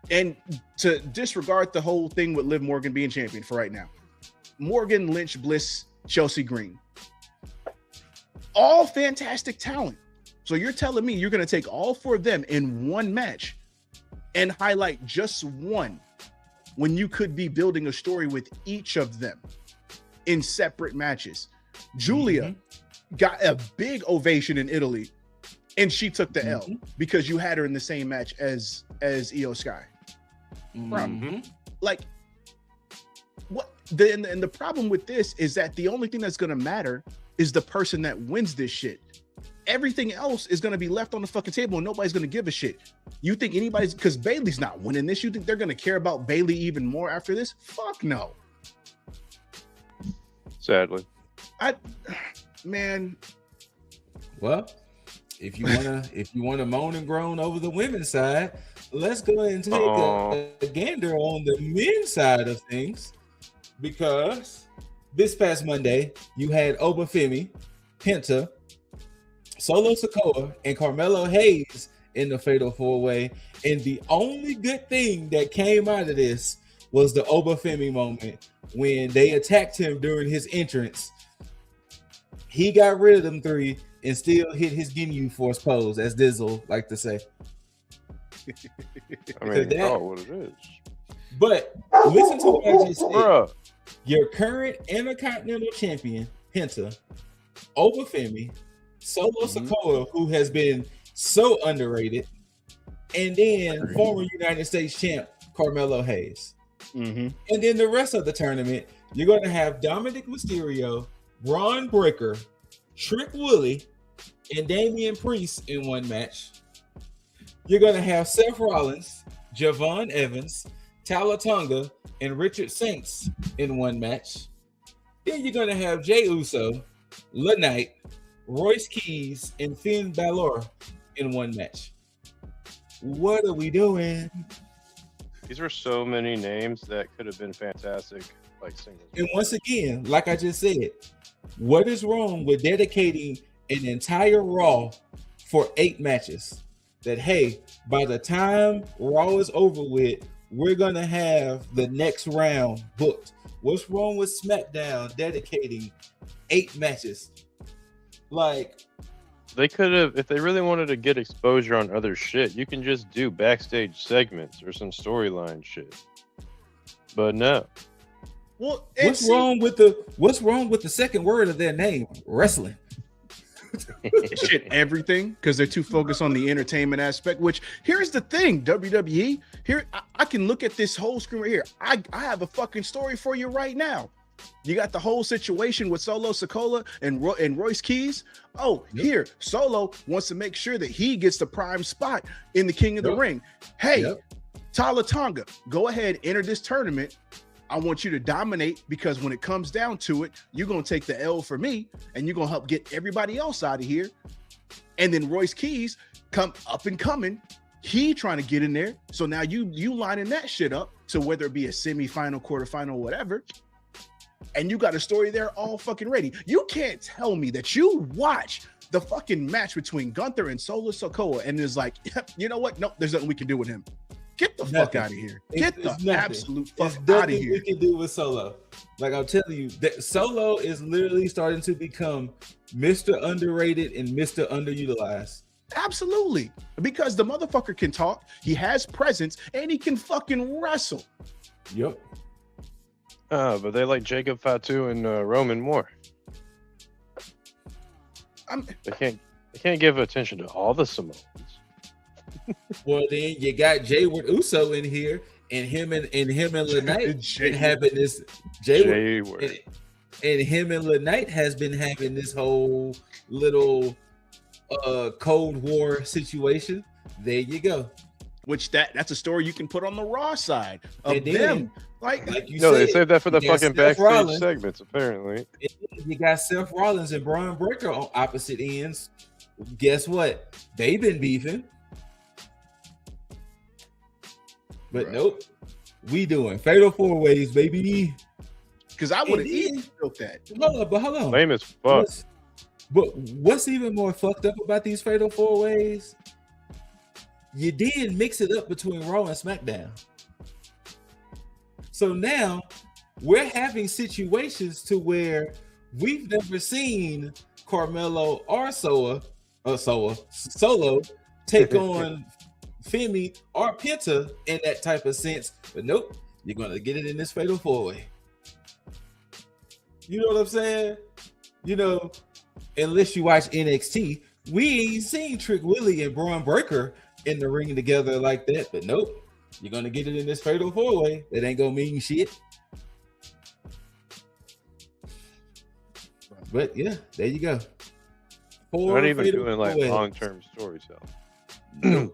and to disregard the whole thing with Liv Morgan being champion for right now, Morgan, Lynch, Bliss, Chelsea Green, all fantastic talent. So you're telling me you're going to take all 4 of them in one match and highlight just one, when you could be building a story with each of them in separate matches? Julia got a big ovation in Italy, and she took the L because you had her in the same match as Io Sky. Like, what? And the problem with this is that the only thing that's going to matter is the person that wins this shit. Everything else is going to be left on the fucking table, and nobody's going to give a shit. You think anybody's, because Bayley's not winning this, you think they're going to care about Bayley even more after this? Fuck no. Sadly. Man. Well, if you wanna moan and groan over the women's side, let's go ahead and take a gander on the men's side of things, because this past Monday you had Obafemi, Penta, Solo Sikoa, and Carmelo Hayes in the Fatal 4-Way, and the only good thing that came out of this was the Obafemi moment when they attacked him during his entrance. He got rid of them three and still hit his Ginyu Force pose, as Dizzle like to say. I mean, that's what it is. But listen to what I just said. Bruh. Your current Intercontinental Champion, Penta, Obafemi, Solo Sikoa, who has been so underrated, and then former United States champ Carmelo Hayes. And then the rest of the tournament, you're going to have Dominic Mysterio, Braun Breaker, Trick Willie, and Damian Priest in one match. You're going to have Seth Rollins, Javon Evans, Tala Tonga, and Richard Saints in one match. Then you're going to have Jey Uso, La Knight, Royce Keys, and Finn Balor in one match. What are we doing? These were so many names that could have been fantastic, like singles. And once again, like I just said, what is wrong with dedicating an entire Raw for 8 matches? That, hey, by the time Raw is over with, we're going to have the next round booked. What's wrong with SmackDown dedicating 8 matches? Like, they could have, if they really wanted to get exposure on other shit, you can just do backstage segments or some storyline shit. But no. Well, what's wrong with the second word of their name? Wrestling. Shit, everything, because they're too focused on the entertainment aspect. Which, here's the thing, WWE. Here, I can look at this whole screen right here. I have a fucking story for you right now. You got the whole situation with Solo Sikoa and Royce Keys. Oh, here, Solo wants to make sure that he gets the prime spot in the King of the Ring. Hey, Tala Tonga, go ahead, enter this tournament. I want you to dominate, because when it comes down to it, you're going to take the L for me, and you're going to help get everybody else out of here. And then Royce Keys come up and coming. He trying to get in there. So now you lining that shit up to whether it be a semifinal, quarterfinal, whatever. And you got a story there all fucking ready. You can't tell me that you watch the fucking match between Gunther and Solo Sikoa and is like, you know what? Nope, there's nothing we can do with him. Get the fuck out of here. Get the absolute fuck out of here. We can do with Solo. Like, I'm telling you, that Solo is literally starting to become Mr. Underrated and Mr. Underutilized. Absolutely. Because the motherfucker can talk, he has presence, and he can fucking wrestle. Yep. But they like Jacob Fatu and Roman more. They can't give attention to all the Samoans. Well, then you got Jayward Uso in here, and him and La Knight been having this. Jayward and him and La Knight has been having this whole little Cold War situation. There you go. Which that's a story you can put on the Raw side of them. Like you said, they saved that for the fucking Seth backstage Rollins segments, apparently. You got Seth Rollins and Braun Breaker on opposite ends. Guess what? They've been beefing. But nope, we doing Fatal 4-Ways, baby. Because I would have even built that. Hold on. Lame as fuck. But what's even more fucked up about these Fatal 4-Ways? You did mix it up between Raw and SmackDown. So now we're having situations to where we've never seen Carmelo or Solo take on Femi or Penta in that type of sense. But nope, you're gonna get it in this Fatal 4-Way. You know what I'm saying? You know, unless you watch NXT, we ain't seen Trick Willie and Braun Breaker in the ring together like that. But nope, you're gonna get it in this Fatal 4-Way. That ain't gonna mean shit. But yeah, there you go. They're not even doing like long-term stories though.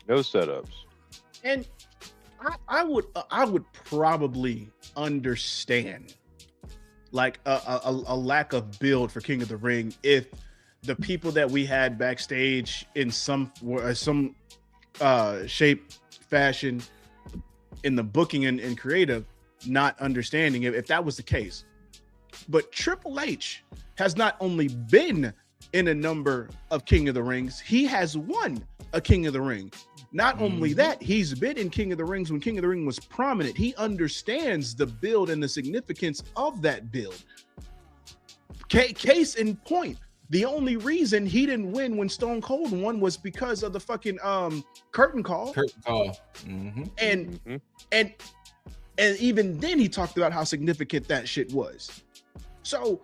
No setups. And I would probably understand like a lack of build for King of the Ring if the people that we had backstage in some shape, fashion, in the booking and creative, not understanding if that was the case. But Triple H has not only been in a number of King of the Rings, he has won a King of the Ring. Not only that, he's been in King of the Rings when King of the Ring was prominent. He understands the build and the significance of that build. Case in point, the only reason he didn't win when Stone Cold won was because of the fucking curtain call. And even then he talked about how significant that shit was. So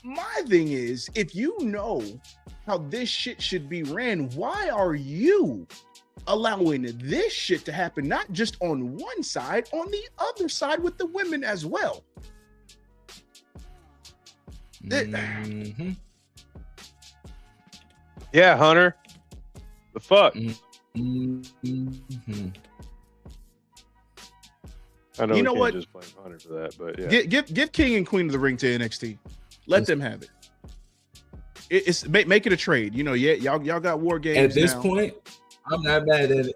my thing is, if you know how this shit should be ran, why are you allowing this shit to happen, not just on one side, on the other side with the women as well? Yeah, Hunter. The fuck? I know you we know can't what? just blame Hunter for that, but yeah. Give King and Queen of the Ring to NXT. Let them have it. It's make it a trade. You know, y'all got War Games at this now. point. I'm not mad at it.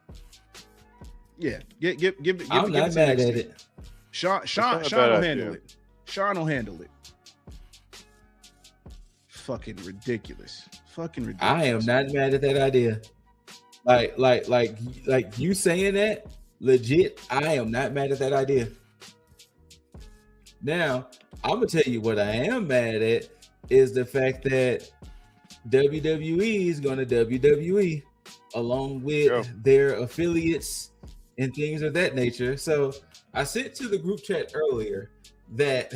Yeah, give I'm not mad at it. Sean will handle it. Sean will handle it. Fucking ridiculous. I am not mad at that idea. Like you saying that, legit, I am not mad at that idea. Now, I'm gonna tell you what I am mad at is the fact that WWE is gonna WWE along with their affiliates and things of that nature. So I sent to the group chat earlier that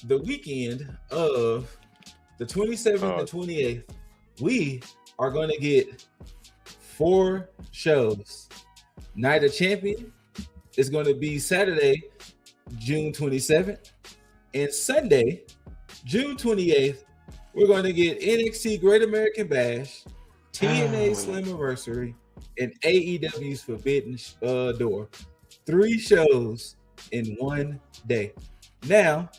the weekend of the 27th and 28th, we are going to get 4 shows. Night of Champion is going to be Saturday, June 27th, and Sunday, June 28th, we're going to get NXT Great American Bash, TNA Slammiversary, and AEW's Forbidden Door. 3 shows in one day. Now,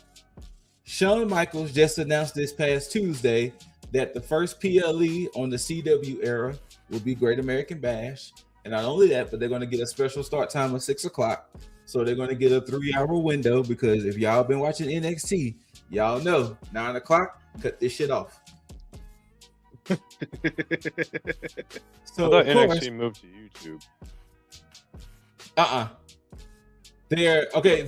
Shawn Michaels just announced this past Tuesday that the first PLE on the CW era will be Great American Bash. And not only that, but they're going to get a special start time of 6 o'clock. So they're going to get a 3-hour window because if y'all been watching NXT, y'all know 9 o'clock, cut this shit off. So I thought NXT moved to YouTube. They're okay.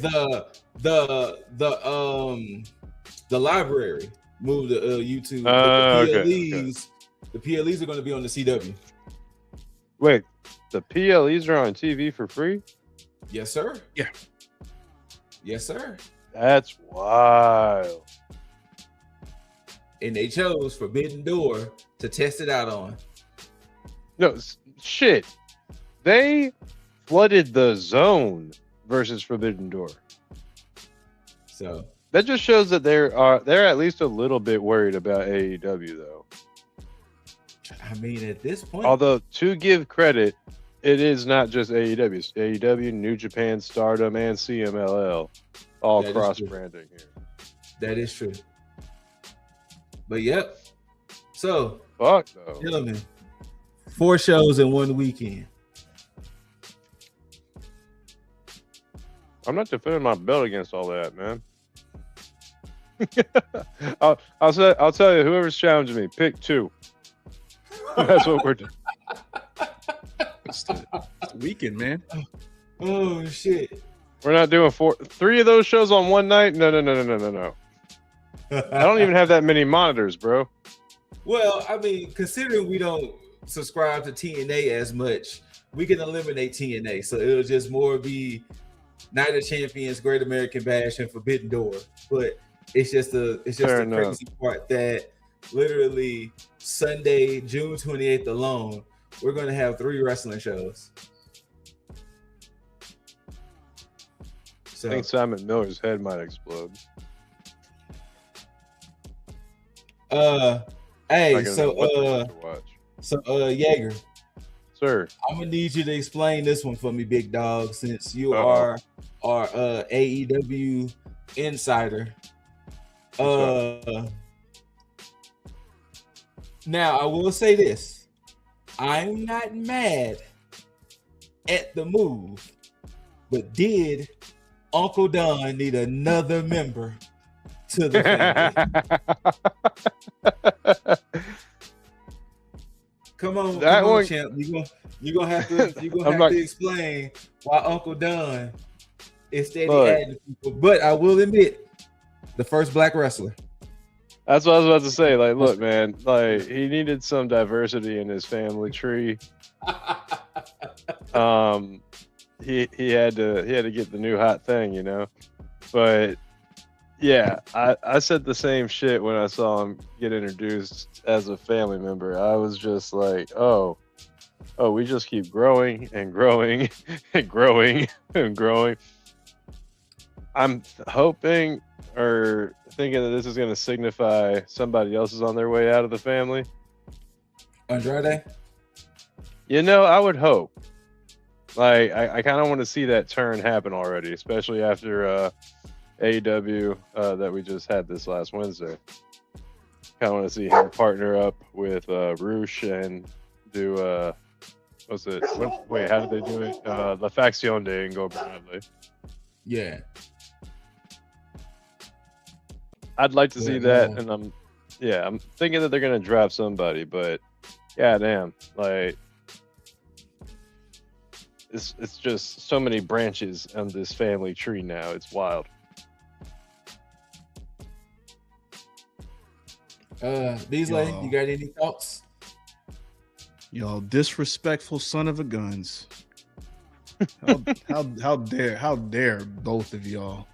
The library moved to YouTube. The PLEs are going to be on the CW. Wait, the PLEs are on TV for free? Yes, sir. Yeah. Yes, sir. That's wild. And they chose Forbidden Door to test it out on. No, shit. They flooded the zone versus Forbidden Door. So that just shows that they're at least a little bit worried about AEW, though. I mean, at this point, although to give credit, it is not just AEW. It's AEW, New Japan, Stardom, and CMLL, all cross-branding here. That is true. But yep. So, fuck though, gentlemen, 4 shows in one weekend. I'm not defending my belt against all that, man. I'll tell you, whoever's challenging me, pick 2. That's what we're doing. It's the weekend, man. Oh shit. We're not doing 3 of those shows on one night. No. I don't even have that many monitors, bro. Well, I mean, considering we don't subscribe to TNA as much, we can eliminate TNA. So it'll just more be Night of Champions, Great American Bash, and Forbidden Door. But it's just the crazy part that literally Sunday, June 28th alone, we're going to have 3 wrestling shows. So, I think Simon Miller's head might explode. Jaeger, sir, I'm gonna need you to explain this one for me, big dog, since you are our AEW insider. Now I will say this: I'm not mad at the move, but did Uncle Don need another member to the family? Come on, champ. You're gonna have to explain why Uncle Don is steady adding people. But I will admit, the first black wrestler. That's what I was about to say. Like, look, man, like he needed some diversity in his family tree. He had to get the new hot thing, you know. But yeah, I said the same shit when I saw him get introduced as a family member. I was just like, oh, we just keep growing and growing and growing and growing. I'm hoping or thinking that this is going to signify somebody else is on their way out of the family. Andrade? You know, I would hope. Like, I kind of want to see that turn happen already, especially after AEW that we just had this last Wednesday. Kind of want to see him partner up with Roosh and do what's it? Wait, how did they do it? La Facción de Ingo Bradley. Yeah. I'd like to see that, and I'm thinking that they're gonna drop somebody, but yeah, damn, like it's just so many branches on this family tree now. It's wild. Beasley, you got any thoughts? Y'all disrespectful son of a guns. How dare both of y'all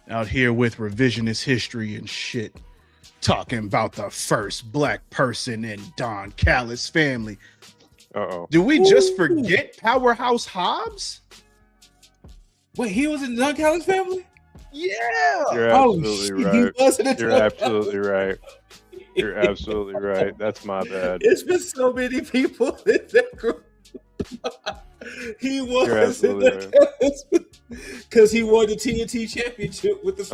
out here with revisionist history and shit, talking about the first black person in Don Callis' family. Do we just forget Powerhouse Hobbs? Wait, he was in Don Callis' family? Yeah. You're absolutely right. You're absolutely right. You're absolutely right. That's my bad. It's been so many people in that group. He was in that because he won the TNT championship with the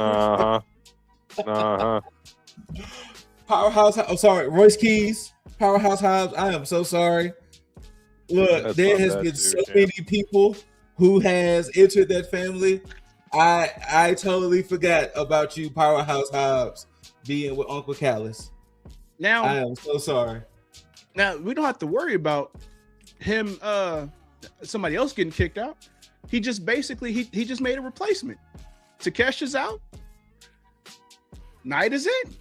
Powerhouse. I'm sorry, Royce Keys, Powerhouse Hobbs. I am so sorry. Look, there has been so many people who has entered that family. I totally forgot about you, Powerhouse Hobbs, being with Uncle Callis. Now I am so sorry. Now we don't have to worry about him somebody else getting kicked out. He just basically he just made a replacement. Takesha's out. Night is in.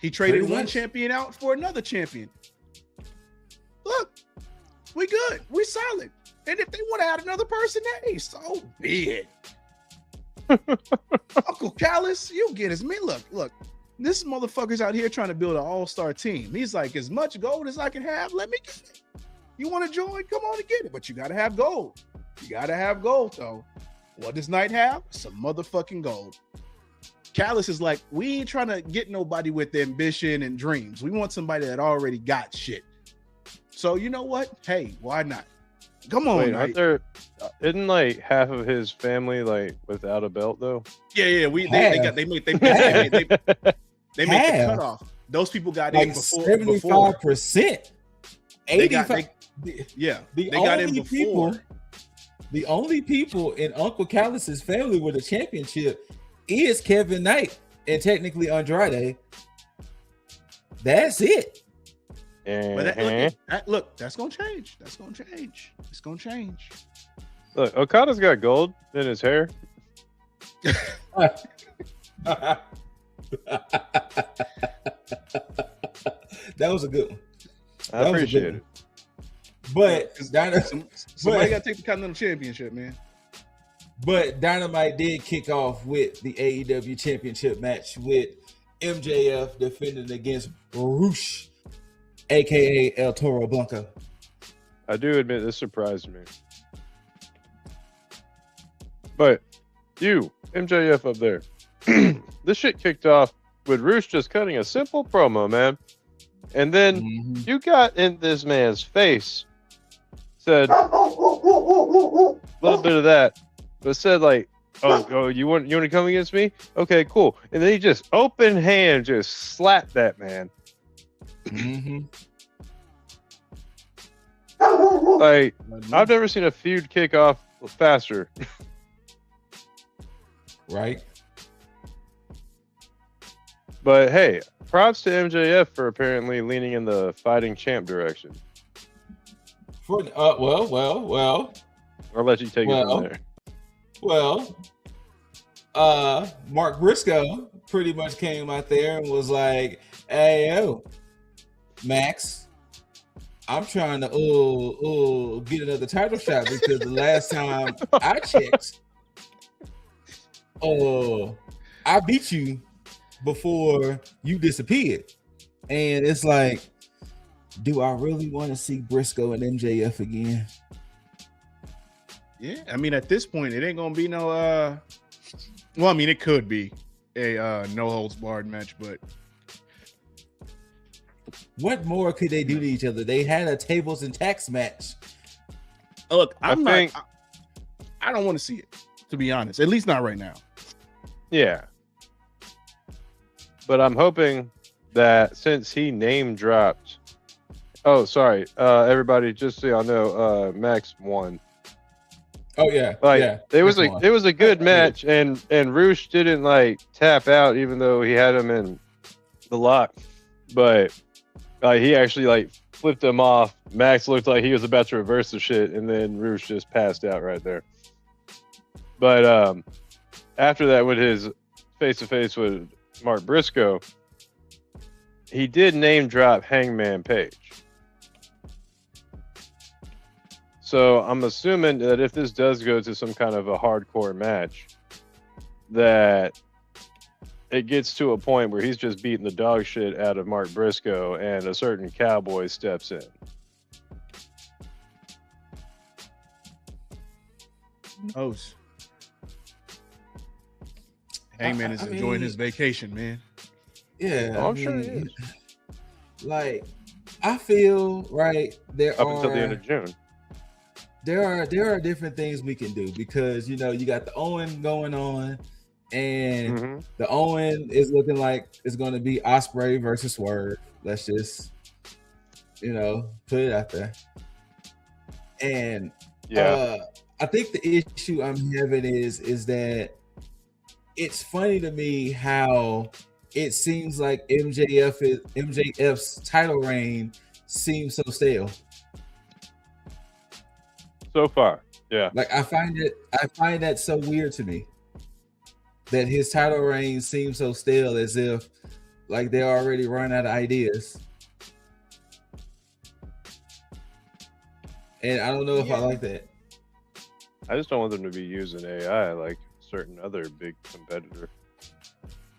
He traded one champion out for another champion. Look, we good. We solid. And if they want to add another person, hey, so be it. Uncle Callis, you'll get as many. Look, this motherfucker's out here trying to build an all-star team. He's like, as much gold as I can have, let me get it. You want to join? Come on and get it. But you got to have gold. You got to have gold, though. What does Knight have? Some motherfucking gold. Callis is like, we ain't trying to get nobody with ambition and dreams. We want somebody that already got shit. So you know what? Hey, why not? Come on. Wait, aren't there? Isn't like half of his family like without a belt though? Yeah. They made the cutoff. Those people got like in before 75%. 85%. They got in before. The only people in Uncle Callis's family with a championship is Kevin Knight and technically Andrade. That's it. But look, that's gonna change. It's gonna change. Look, Okada's got gold in his hair. That was a good one. I appreciate it. But somebody got to take the Continental Championship, man. But Dynamite did kick off with the AEW Championship match with MJF defending against Roosh, aka El Toro Blanco. I do admit this surprised me. But you, MJF up there, this shit kicked off with Roosh just cutting a simple promo, man. And then you got in this man's face, said a little bit of that, but said like, oh, you want to come against me? Okay, cool. And then he just open hand just slapped that man. Like, I've never seen a feud kick off faster. Right. But hey, props to MJF for apparently leaning in the fighting champ direction. For well. I'll let you take it from there. Well, Mark Briscoe pretty much came out there and was like, "Hey, yo, Max, I'm trying to get another title shot because the last time I checked, I beat you before you disappeared." And it's like, do I really want to see Briscoe and MJF again? Yeah, I mean, at this point, it ain't gonna be no. Well, I mean, it could be a no holds barred match, but what more could they do to each other? They had a tables and tacks match. Look, I don't want to see it, to be honest. At least not right now. Yeah. But I'm hoping that since he name dropped. Oh, sorry. Everybody, just so y'all know, Max won. Oh yeah. Like, yeah. It was a good match, and Roosh didn't like tap out even though he had him in the lock. But he actually like flipped him off. Max looked like he was about to reverse the shit, and then Roosh just passed out right there. But after that, with his face-to-face with Mark Briscoe, he did name drop Hangman Page. So I'm assuming that if this does go to some kind of a hardcore match, that it gets to a point where he's just beating the dog shit out of Mark Briscoe and a certain cowboy steps in. Knows. Hangman is enjoying his vacation, man. Yeah, I'm sure he is. Like, I feel right there up until the end of June. There are different things we can do because you got the Owen going on, and the Owen is looking like it's going to be Ospreay versus Swerve. Let's just put it out there. And I think the issue I'm having is that it's funny to me how it seems like MJF's title reign seems so stale. So far, yeah. Like I find that so weird to me that his title reign seems so stale, as if like they already run out of ideas. And I don't know if I like that. I just don't want them to be using AI like certain other big competitor.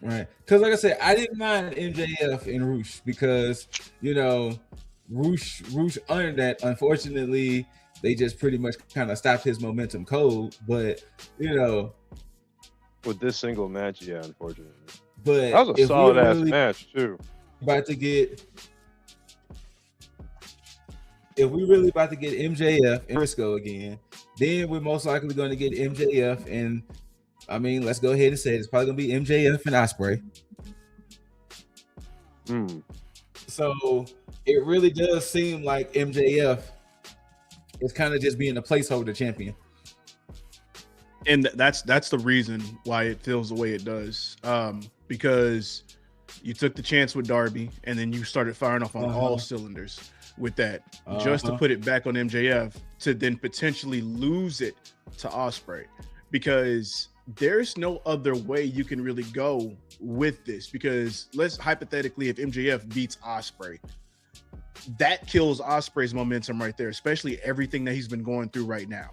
Right. Because like I said, I didn't mind MJF and Roosh because, Roosh under that, unfortunately, they just pretty much kind of stopped his momentum cold. But, with this single match, yeah, unfortunately. But that was a solid ass match, too. If we really about to get MJF and Briscoe again, then we're most likely going to get MJF and, let's go ahead and say it's probably going to be MJF and Ospreay. So it really does seem like MJF is kind of just being a placeholder champion. And that's the reason why it feels the way it does. Because you took the chance with Darby and then you started firing off on all cylinders with that, just to put it back on MJF to then potentially lose it to Ospreay, because there's no other way you can really go with this. Because let's hypothetically, if MJF beats Ospreay, that kills Ospreay's momentum right there, especially everything that he's been going through right now.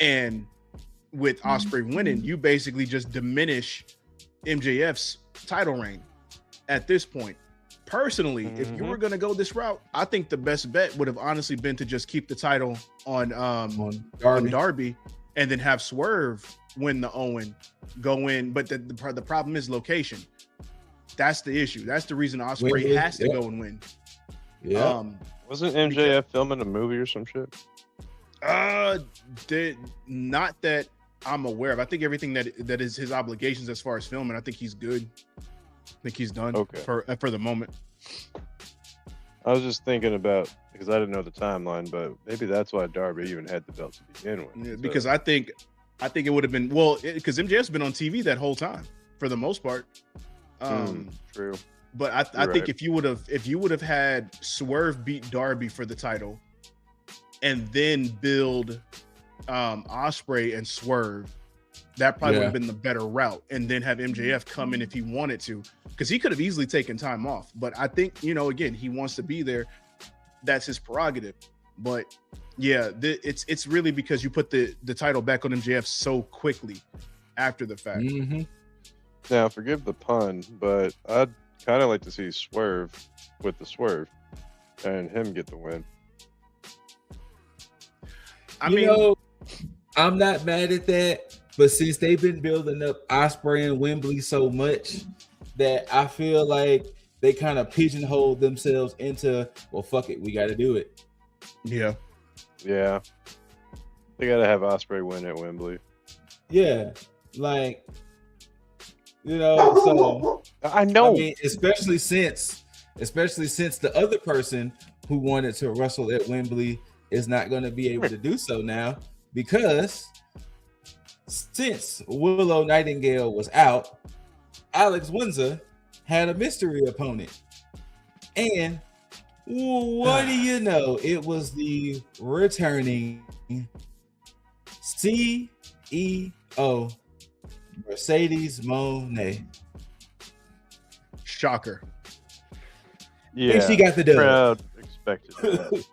And with Ospreay winning, you basically just diminish MJF's title reign at this point. Personally, if you were going to go this route, I think the best bet would have honestly been to just keep the title on Darby and then have Swerve win the Owen, go in. But the problem is location. That's the issue. That's the reason Ospreay has to go and win. Yeah. Wasn't MJF filming a movie or some shit? Not that I'm aware of. I think everything that is his obligations as far as filming, I think he's good. I think he's done for the moment. I was just thinking about, because I didn't know the timeline, but maybe that's why Darby even had the belt to begin with. Yeah, because I think it would have been because MJF's been on TV that whole time for the most part. True. But I think if you would have had Swerve beat Darby for the title, and then build Ospreay and Swerve, that probably would have been the better route, and then have MJF come in if he wanted to, because he could have easily taken time off. But I think, again, he wants to be there. That's his prerogative. But yeah, it's really because you put the title back on MJF so quickly after the fact. Mm-hmm. Now, forgive the pun, but I'd kind of like to see Swerve with the Swerve and him get the win. I mean, I'm not mad at that, but since they've been building up Ospreay and Wembley so much, that I feel like they kind of pigeonholed themselves into, well, fuck it, we got to do it. Yeah. They got to have Ospreay win at Wembley. Yeah, like, so I know. I mean, especially since the other person who wanted to wrestle at Wembley is not going to be able to do so now, because since Willow Nightingale was out, Alex Windsor had a mystery opponent. And what do you know? It was the returning CEO, Mercedes Moné. Shocker. Yeah. And she got the dub. Crowd expected that.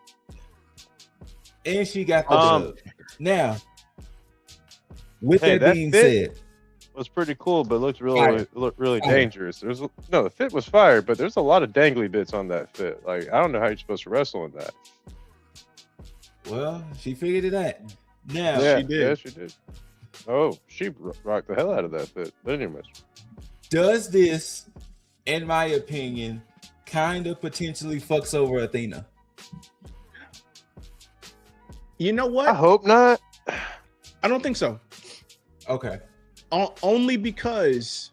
And she got the dub. Now, with that being said, was pretty cool, but looked really dangerous. The fit was fire, but there's a lot of dangly bits on that fit. Like, I don't know how you're supposed to wrestle in that. Well, she figured it out. Now, Yeah, she did. Yeah, she did. Oh, she rocked the hell out of that fit. But anyways, does this, in my opinion, kind of potentially fucks over Athena? You know what? I hope not. I don't think so. Okay. Only because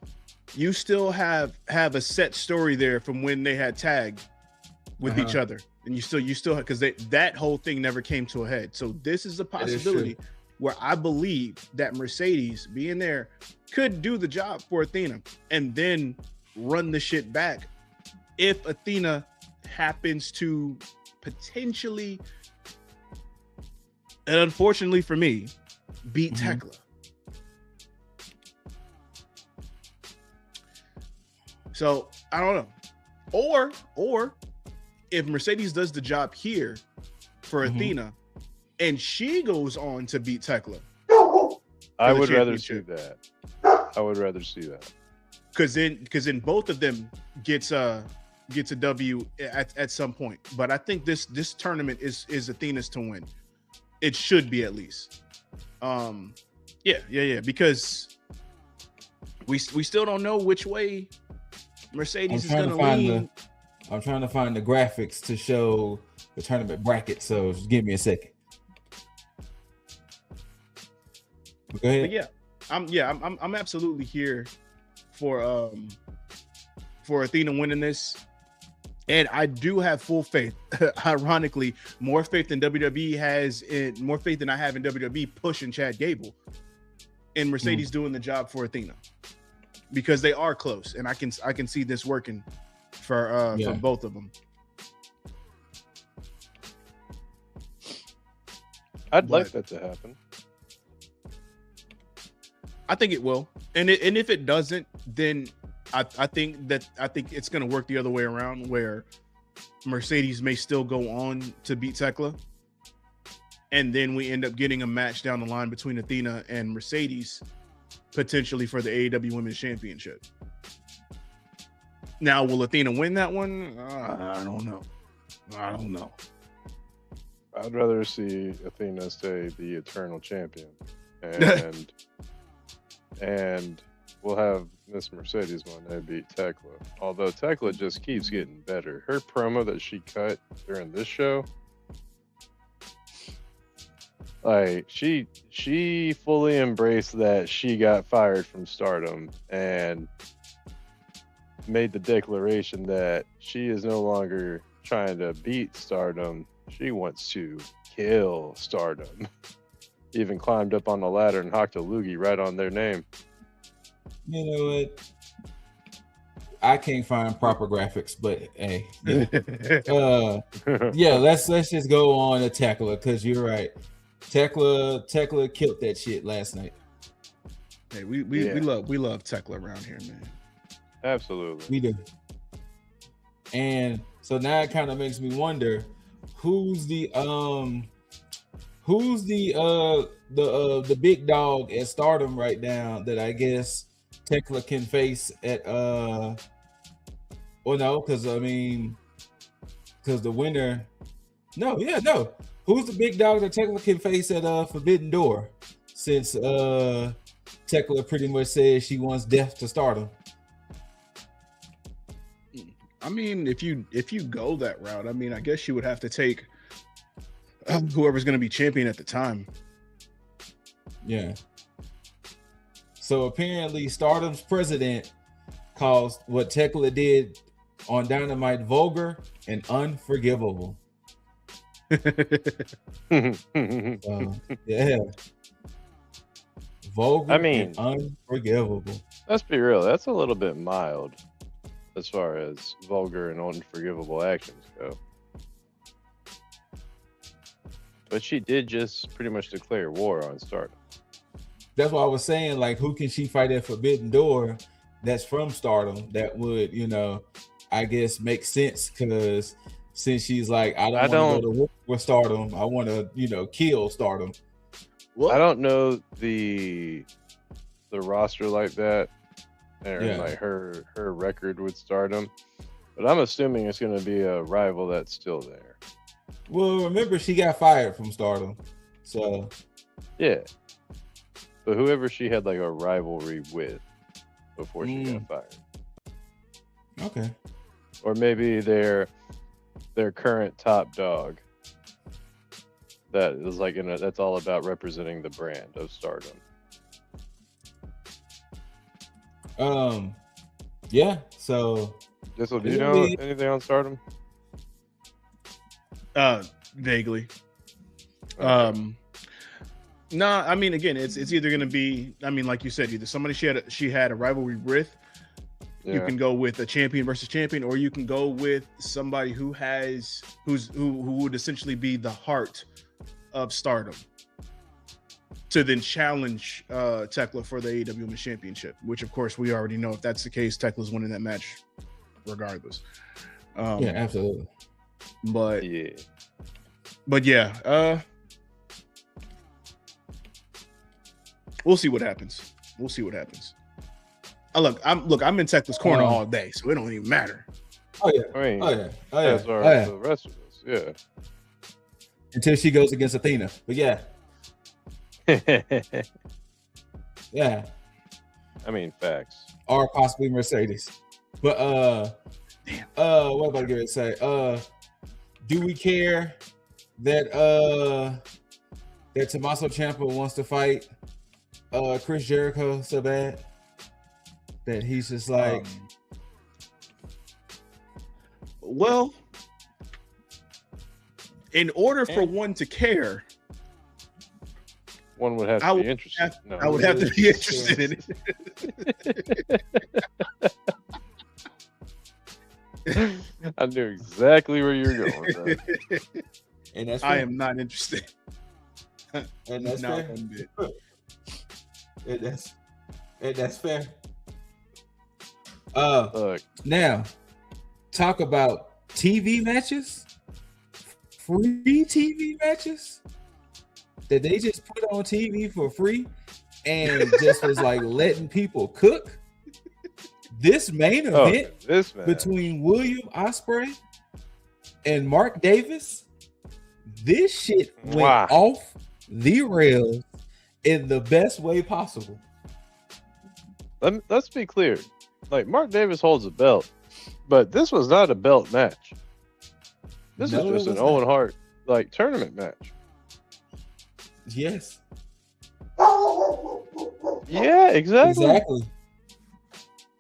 you still have a set story there from when they had tag with each other, and you still because that whole thing never came to a head. So this is a possibility where I believe that Mercedes being there could do the job for Athena and then run the shit back if Athena happens to potentially, and unfortunately for me, beat Tekla. So I don't know, or if Mercedes does the job here for Athena, and she goes on to beat Tekla, I would rather see that. I would rather see that because then both of them gets a W at some point. But I think this tournament is Athena's to win. It should be, at least. Yeah. Because we still don't know which way Mercedes is going to lean. I'm trying to find the graphics to show the tournament bracket. So just give me a second. Go ahead. But I'm absolutely here for Athena winning this. And I do have full faith, ironically, more faith than WWE has, more faith than I have in WWE pushing Chad Gable and Mercedes doing the job for Athena, because they are close, and I can see this working for both of them. I'd like that to happen. I think it will, and if it doesn't, then I think it's going to work the other way around, where Mercedes may still go on to beat Tekla, and then we end up getting a match down the line between Athena and Mercedes, potentially for the AEW Women's Championship. Now, will Athena win that one? I don't know. I'd rather see Athena stay the eternal champion, and we'll have Miss Mercedes one day beat Tekla. Although Tekla just keeps getting better. Her promo that she cut during this show, like she fully embraced that she got fired from Stardom and made the declaration that she is no longer trying to beat Stardom. She wants to kill Stardom. Even climbed up on the ladder and hocked a loogie right on their name. You know what? I can't find proper graphics, but hey, yeah. Let's just go on to Tekla, because you're right. Tekla killed that shit last night. Hey, we love Tekla around here, man. Absolutely, we do. And so now it kind of makes me wonder who's the big dog at Stardom right now that I guess Tekla can face at because the winner who's the big dog that Tekla can face at Forbidden Door, since Tekla pretty much says she wants death to Stardom. I mean, if you go that route, I mean, I guess you would have to take whoever's going to be champion at the time. Yeah. So apparently Stardom's president calls what Tekla did on Dynamite vulgar and unforgivable. Yeah. Vulgar and unforgivable. Let's be real. That's a little bit mild as far as vulgar and unforgivable actions go. But she did just pretty much declare war on Stardom. That's why I was saying, like, who can she fight at Forbidden Door that's from Stardom that would, I guess make sense, because since she's like, I don't want to go to war with Stardom, I want to, kill Stardom. Well, I don't know the roster like that, and like her record with Stardom, but I'm assuming it's going to be a rival that's still there. Well, remember, she got fired from Stardom, so yeah. But whoever she had like a rivalry with before she got fired. Okay. Or maybe their current top dog. That is like that's all about representing the brand of Stardom. Yeah. So, do you know anything on Stardom? Vaguely. Okay. Nah, I mean, again, it's either going to be, I mean, like you said, either somebody she had a rivalry with. Yeah. You can go with a champion versus champion, or you can go with somebody who would essentially be the heart of Stardom to then challenge Tekla for the AEW Women's Championship, which of course we already know if that's the case, Tekla's winning that match regardless. Yeah, absolutely. But we'll see what happens. I'm in Tekla's corner all day, so it don't even matter. Oh yeah. The rest of us, yeah. Until she goes against Athena, but yeah. Yeah. I mean, facts. Or possibly Mercedes. But what am I gonna say? Do we care that Tommaso Ciampa wants to fight Chris Jericho so bad that he's just like, well, in order for one to care, one would have to be interested. I would have to be interested in it. I knew exactly where you were going, bro. And that's I am not interested. And that's not fair. one bit. And that's fair. Now, talk about TV matches, free TV matches that they just put on TV for free and just was like letting people cook. This main event between William Ospreay and Mark Davis, this shit went off the rails in the best way possible. Let's be clear. Like, Mark Davis holds a belt, but this was not a belt match. This is just an Owen Hart tournament match. Yes. Yeah, exactly.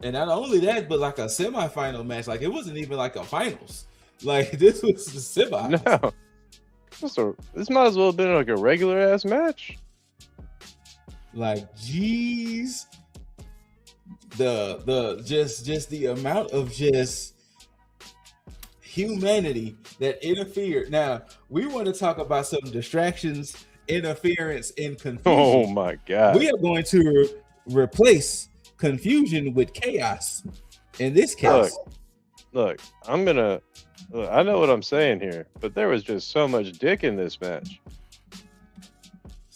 And not only that, but like a semifinal match. Like, it wasn't even like a finals. Like this was the semis. No. This might as well have been like a regular ass match. Like, geez, just the amount of just humanity that interfered. Now we want to talk about some distractions, interference, and confusion. Oh my god! We are going to replace confusion with chaos. In this case, look, I know what I'm saying here, but there was just so much dick in this match.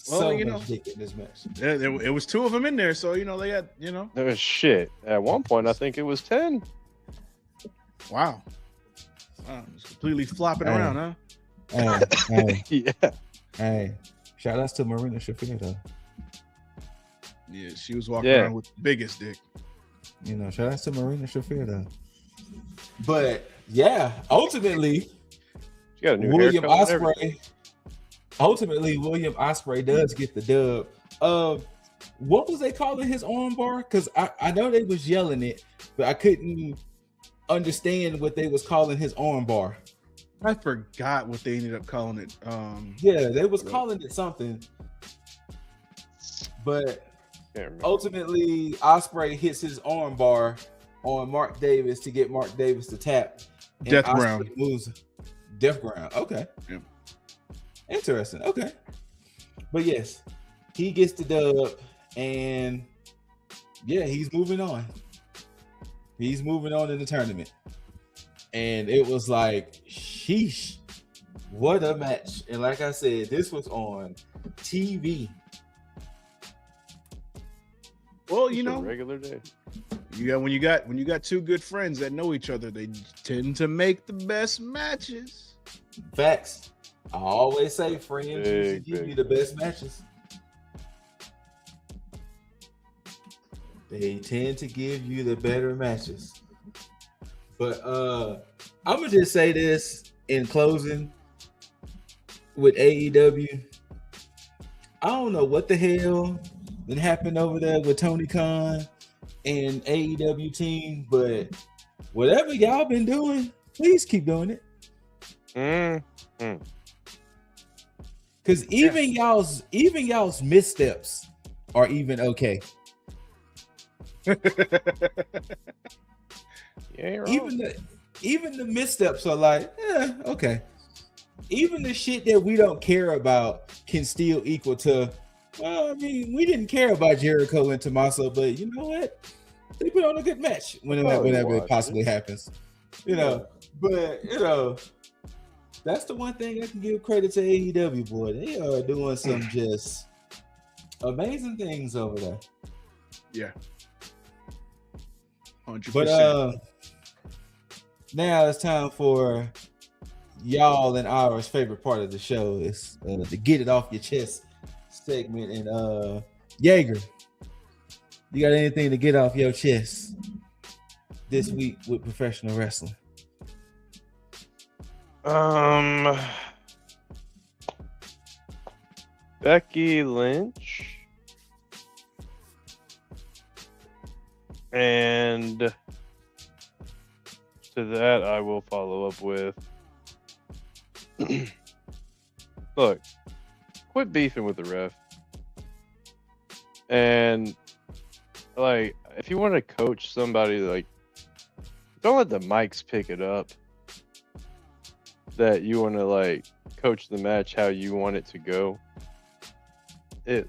Well, so much dick in this match. It was 2 of them in there, so they had there was shit. At one point, I think it was 10. Wow, it's completely flopping around, huh? Yeah. Hey, shout outs to Marina Shafir though. Yeah, she was walking around with the biggest dick. Shout outs to Marina Shafir though. But yeah, ultimately, she got a new William Ospreay. Ultimately, William Ospreay does get the dub. What was they calling his arm bar? Because I know they was yelling it, but I couldn't understand what they was calling his arm bar. I forgot what they ended up calling it. Yeah, they was calling it something. But ultimately, Ospreay hits his arm bar on Mark Davis to get Mark Davis to tap. Death ground. Death ground. Okay. Yeah. Interesting. Okay. But yes, he gets the dub, and yeah, he's moving on. He's moving on in the tournament. And it was like, sheesh, what a match. And like I said, this was on TV. Well, regular day. When you got 2 good friends that know each other, they tend to make the best matches. Facts. I always say friends usually give you the best matches. They tend to give you the better matches. But I'm gonna just say this in closing with AEW. I don't know what the hell that happened over there with Tony Khan and AEW team, but whatever y'all been doing, please keep doing it. Because even y'all's missteps are even okay. Yeah, right. Even the missteps are like, okay. Even the shit that we don't care about can still equal to. We didn't care about Jericho and Tommaso, but you know what? They put on a good match whenever it possibly happens. But that's the one thing I can give credit to AEW, boy. They are doing some just amazing things over there. Yeah. 100%. But now it's time for y'all and ours favorite part of the show. It's the Get It Off Your Chest segment. And Jaeger, you got anything to get off your chest this week with professional wrestling? Becky Lynch and to that I will follow up with look, quit beefing with the ref. And like, if you want to coach somebody, like, don't let the mics pick it up that you want to like coach the match how you want it to go. It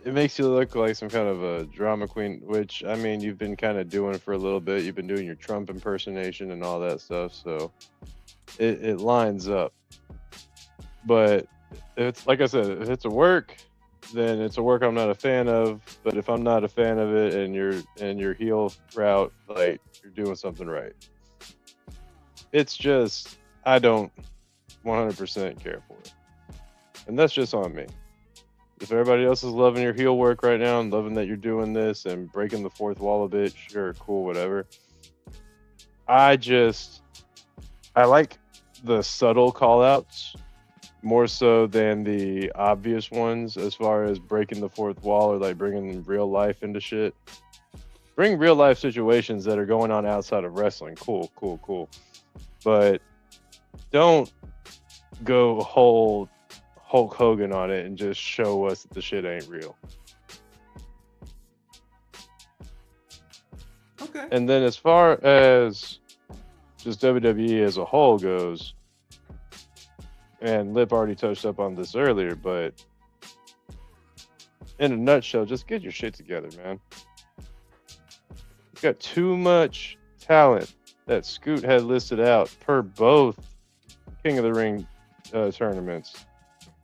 makes you look like some kind of a drama queen, which I mean you've been kind of doing for a little bit. You've been doing your Trump impersonation and all that stuff, so it lines up. But it's like I said, if it's a work, then it's a work I'm not a fan of. But if I'm not a fan of it and your heel route, like, you're doing something right. It's just I don't 100% care for it, and that's just on me. If everybody else is loving your heel work right now and loving that you're doing this and breaking the fourth wall a bit, sure, cool, whatever. I like the subtle call outs more so than the obvious ones, as far as breaking the fourth wall or like bringing real life into shit. Bring real life situations that are going on outside of wrestling. Cool. but don't go whole Hulk Hogan on it and just show us that the shit ain't real. Okay. And then as far as just WWE as a whole goes, and Lip already touched up on this earlier, but in a nutshell, just get your shit together, man. You got too much talent that Scoot had listed out per both King of the Ring tournaments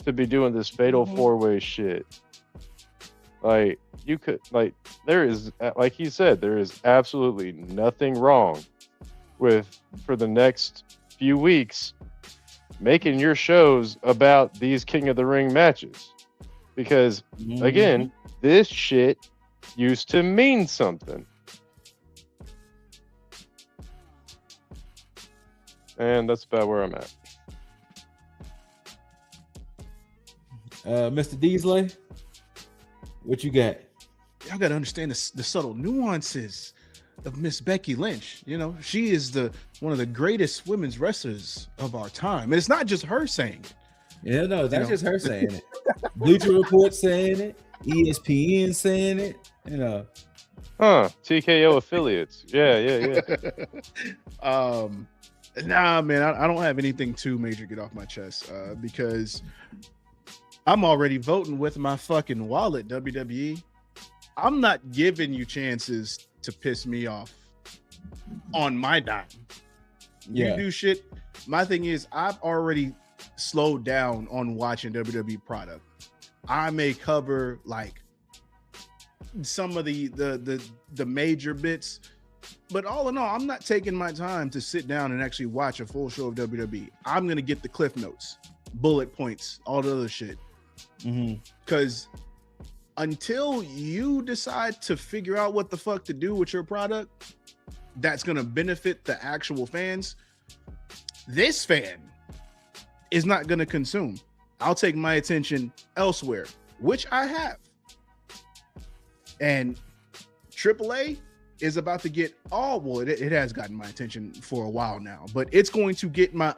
to be doing this fatal four-way shit. Like, you could, like, there is, like he said, there is absolutely nothing wrong with, for the next few weeks, making your shows about these King of the Ring matches. Because, again, this shit used to mean something. And that's about where I'm at. Mr. Deasley, what you got? Y'all got to understand the subtle nuances of Miss Becky Lynch. You know, she is one of the greatest women's wrestlers of our time. And it's not just her saying it. Yeah, no, that's just her saying it. Bleacher Report saying it. ESPN saying it. You know. TKO affiliates. Yeah. Nah, man, I don't have anything too major to get off my chest because I'm already voting with my fucking wallet, WWE. I'm not giving you chances to piss me off on my dime. You do shit. My thing is, I've already slowed down on watching WWE product. I may cover like some of the major bits, but all in all, I'm not taking my time to sit down and actually watch a full show of WWE. I'm gonna get the cliff notes, bullet points, all the other shit. Because until you decide to figure out what the fuck to do with your product that's gonna benefit the actual fans, this fan is not gonna consume. I'll take my attention elsewhere, which I have. And AAA is about to get it has gotten my attention for a while now, but it's going to get my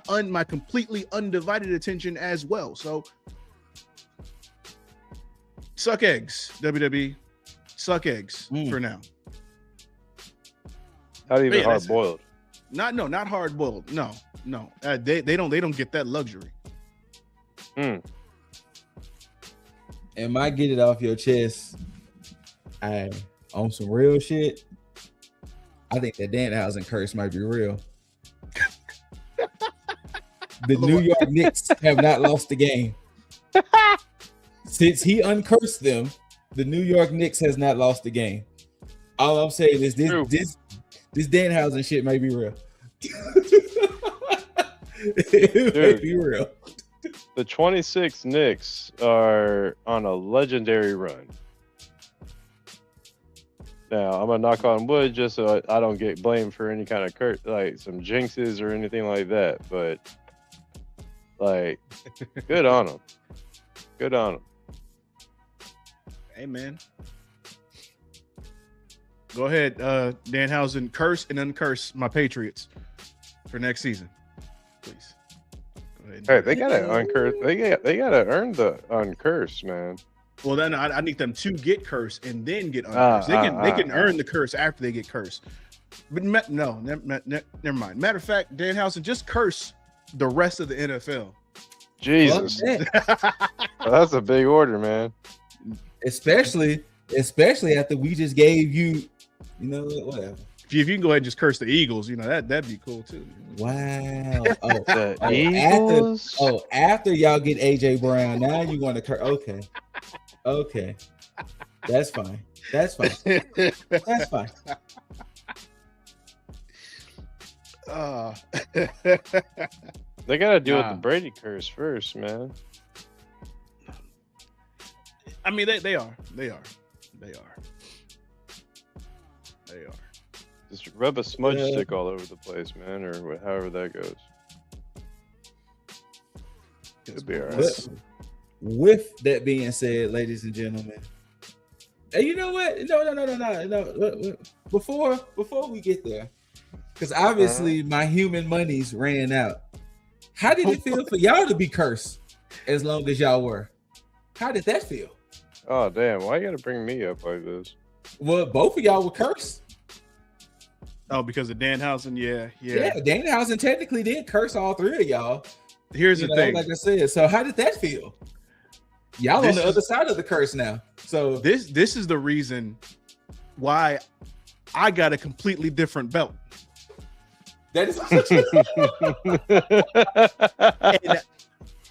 completely undivided attention as well. So suck eggs, WWE. Suck eggs for now. Not even hard boiled. Not hard boiled. No. They don't get that luxury. And I get it off your chest. On some real shit. I think that Danhausen curse might be real. The New York Knicks have not lost the game. Since he uncursed them, the New York Knicks has not lost the game. All I'm saying is this Danhausen shit may be real. It may be real. The 26 Knicks are on a legendary run. Now, I'm going to knock on wood just so I don't get blamed for any kind of like some jinxes or anything like that. But, like, good on them. Good on them. Hey, man. Go ahead, Danhausen. Curse and uncurse my Patriots for next season, please. Go ahead. Hey, they got to uncurse. They got to earn the uncurse, man. Well, then I need them to get cursed and then get uncursed. They can earn the curse after they get cursed. But never mind. Matter of fact, Danhausen, just curse the rest of the NFL. Jesus, that's a big order, man. Especially after we just gave you, whatever. If you can go ahead and just curse the Eagles, that'd be cool too. Wow. Eagles. After y'all get AJ Brown, now you want to curse? Okay, that's fine. That's fine. They gotta deal with the Brady curse first, man. I mean, they are. Just rub a smudge stick all over the place, man, or however that goes. It'll be all right. With that being said, ladies and gentlemen, you know what? No. Before we get there, Because obviously my human monies ran out. How did it feel for y'all to be cursed as long as y'all were? How did that feel? Oh damn! Why you gotta bring me up like this? Well, both of y'all were cursed. Oh, because of Danhausen? Yeah. Danhausen technically did curse all three of y'all. Here's the thing. Like I said, so how did that feel? Y'all on the other side of the curse now. So this is the reason why I got a completely different belt. That is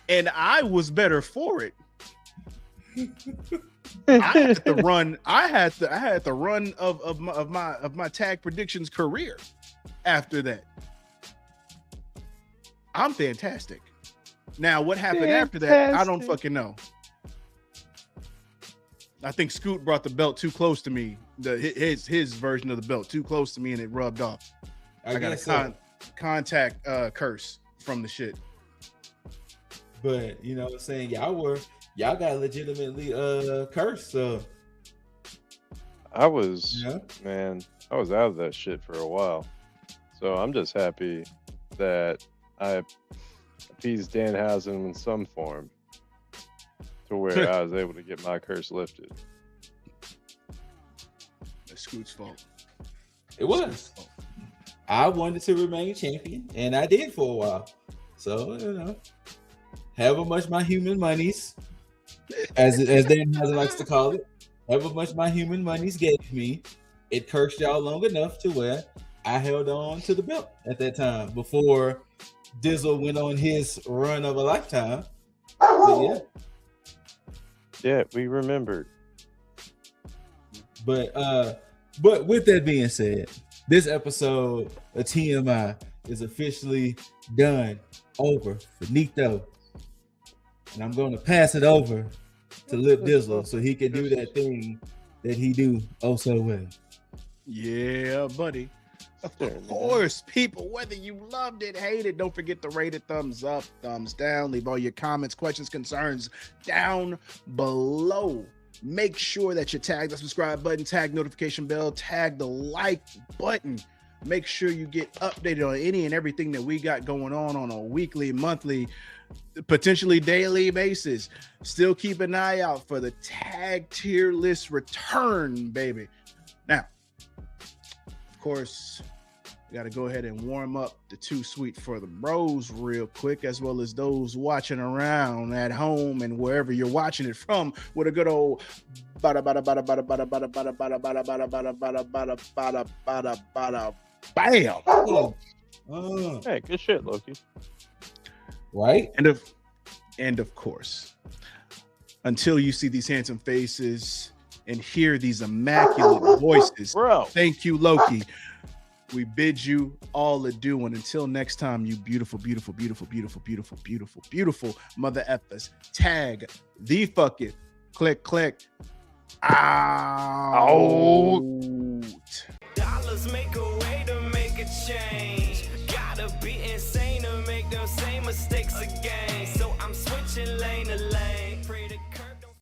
and I was better for it. I had the run of my tag predictions career after that. I'm fantastic. Now, what happened after that, I don't fucking know. I think Scoot brought the belt too close to me. His version of the belt too close to me, and it rubbed off. I got a contact curse from the shit. But you know what I'm saying, y'all got legitimately cursed. So I was out of that shit for a while. So I'm just happy that I appeased Danhausen in some form to where I was able to get my curse lifted. That's Scoot's fault. It was. I wanted to remain champion, and I did for a while. So, you know, however much my human monies, as Danhausen likes to call it, however much my human monies gave me, it cursed y'all long enough to where I held on to the belt at that time before Dizzle went on his run of a lifetime. So, yeah, we remembered. But with that being said, this episode of TMI is officially done, over, finito. And I'm going to pass it over to Lip Dizzle so he can do that thing that he do oh so well. Yeah, buddy. Of course, people, whether you loved it, hated, don't forget to rate it, thumbs up, thumbs down, leave all your comments, questions, concerns down below. Make sure that you tag the subscribe button, tag notification bell, tag the like button. Make sure you get updated on any and everything that we got going on a weekly, monthly, potentially daily basis. Still keep an eye out for the tag tier list return, baby. Now, of course, we got to go ahead and warm up the Too Sweet for the Bros real quick, as well as those watching around at home and wherever you're watching it from with a good old bada bada bada bada bada bada bada bada bada bada bada bada bada bada bada bada bam. Hey, good shit, Loki. Right? And of course, until you see these handsome faces and hear these immaculate voices, bro. Thank you, Loki. We bid you all adieu, and until next time, you beautiful, beautiful, beautiful, beautiful, beautiful, beautiful, beautiful mother effers. Tag the fucking click out. Dollars make a way to make a change. Gotta be insane to make them same mistakes again. So I'm switching lane to lane.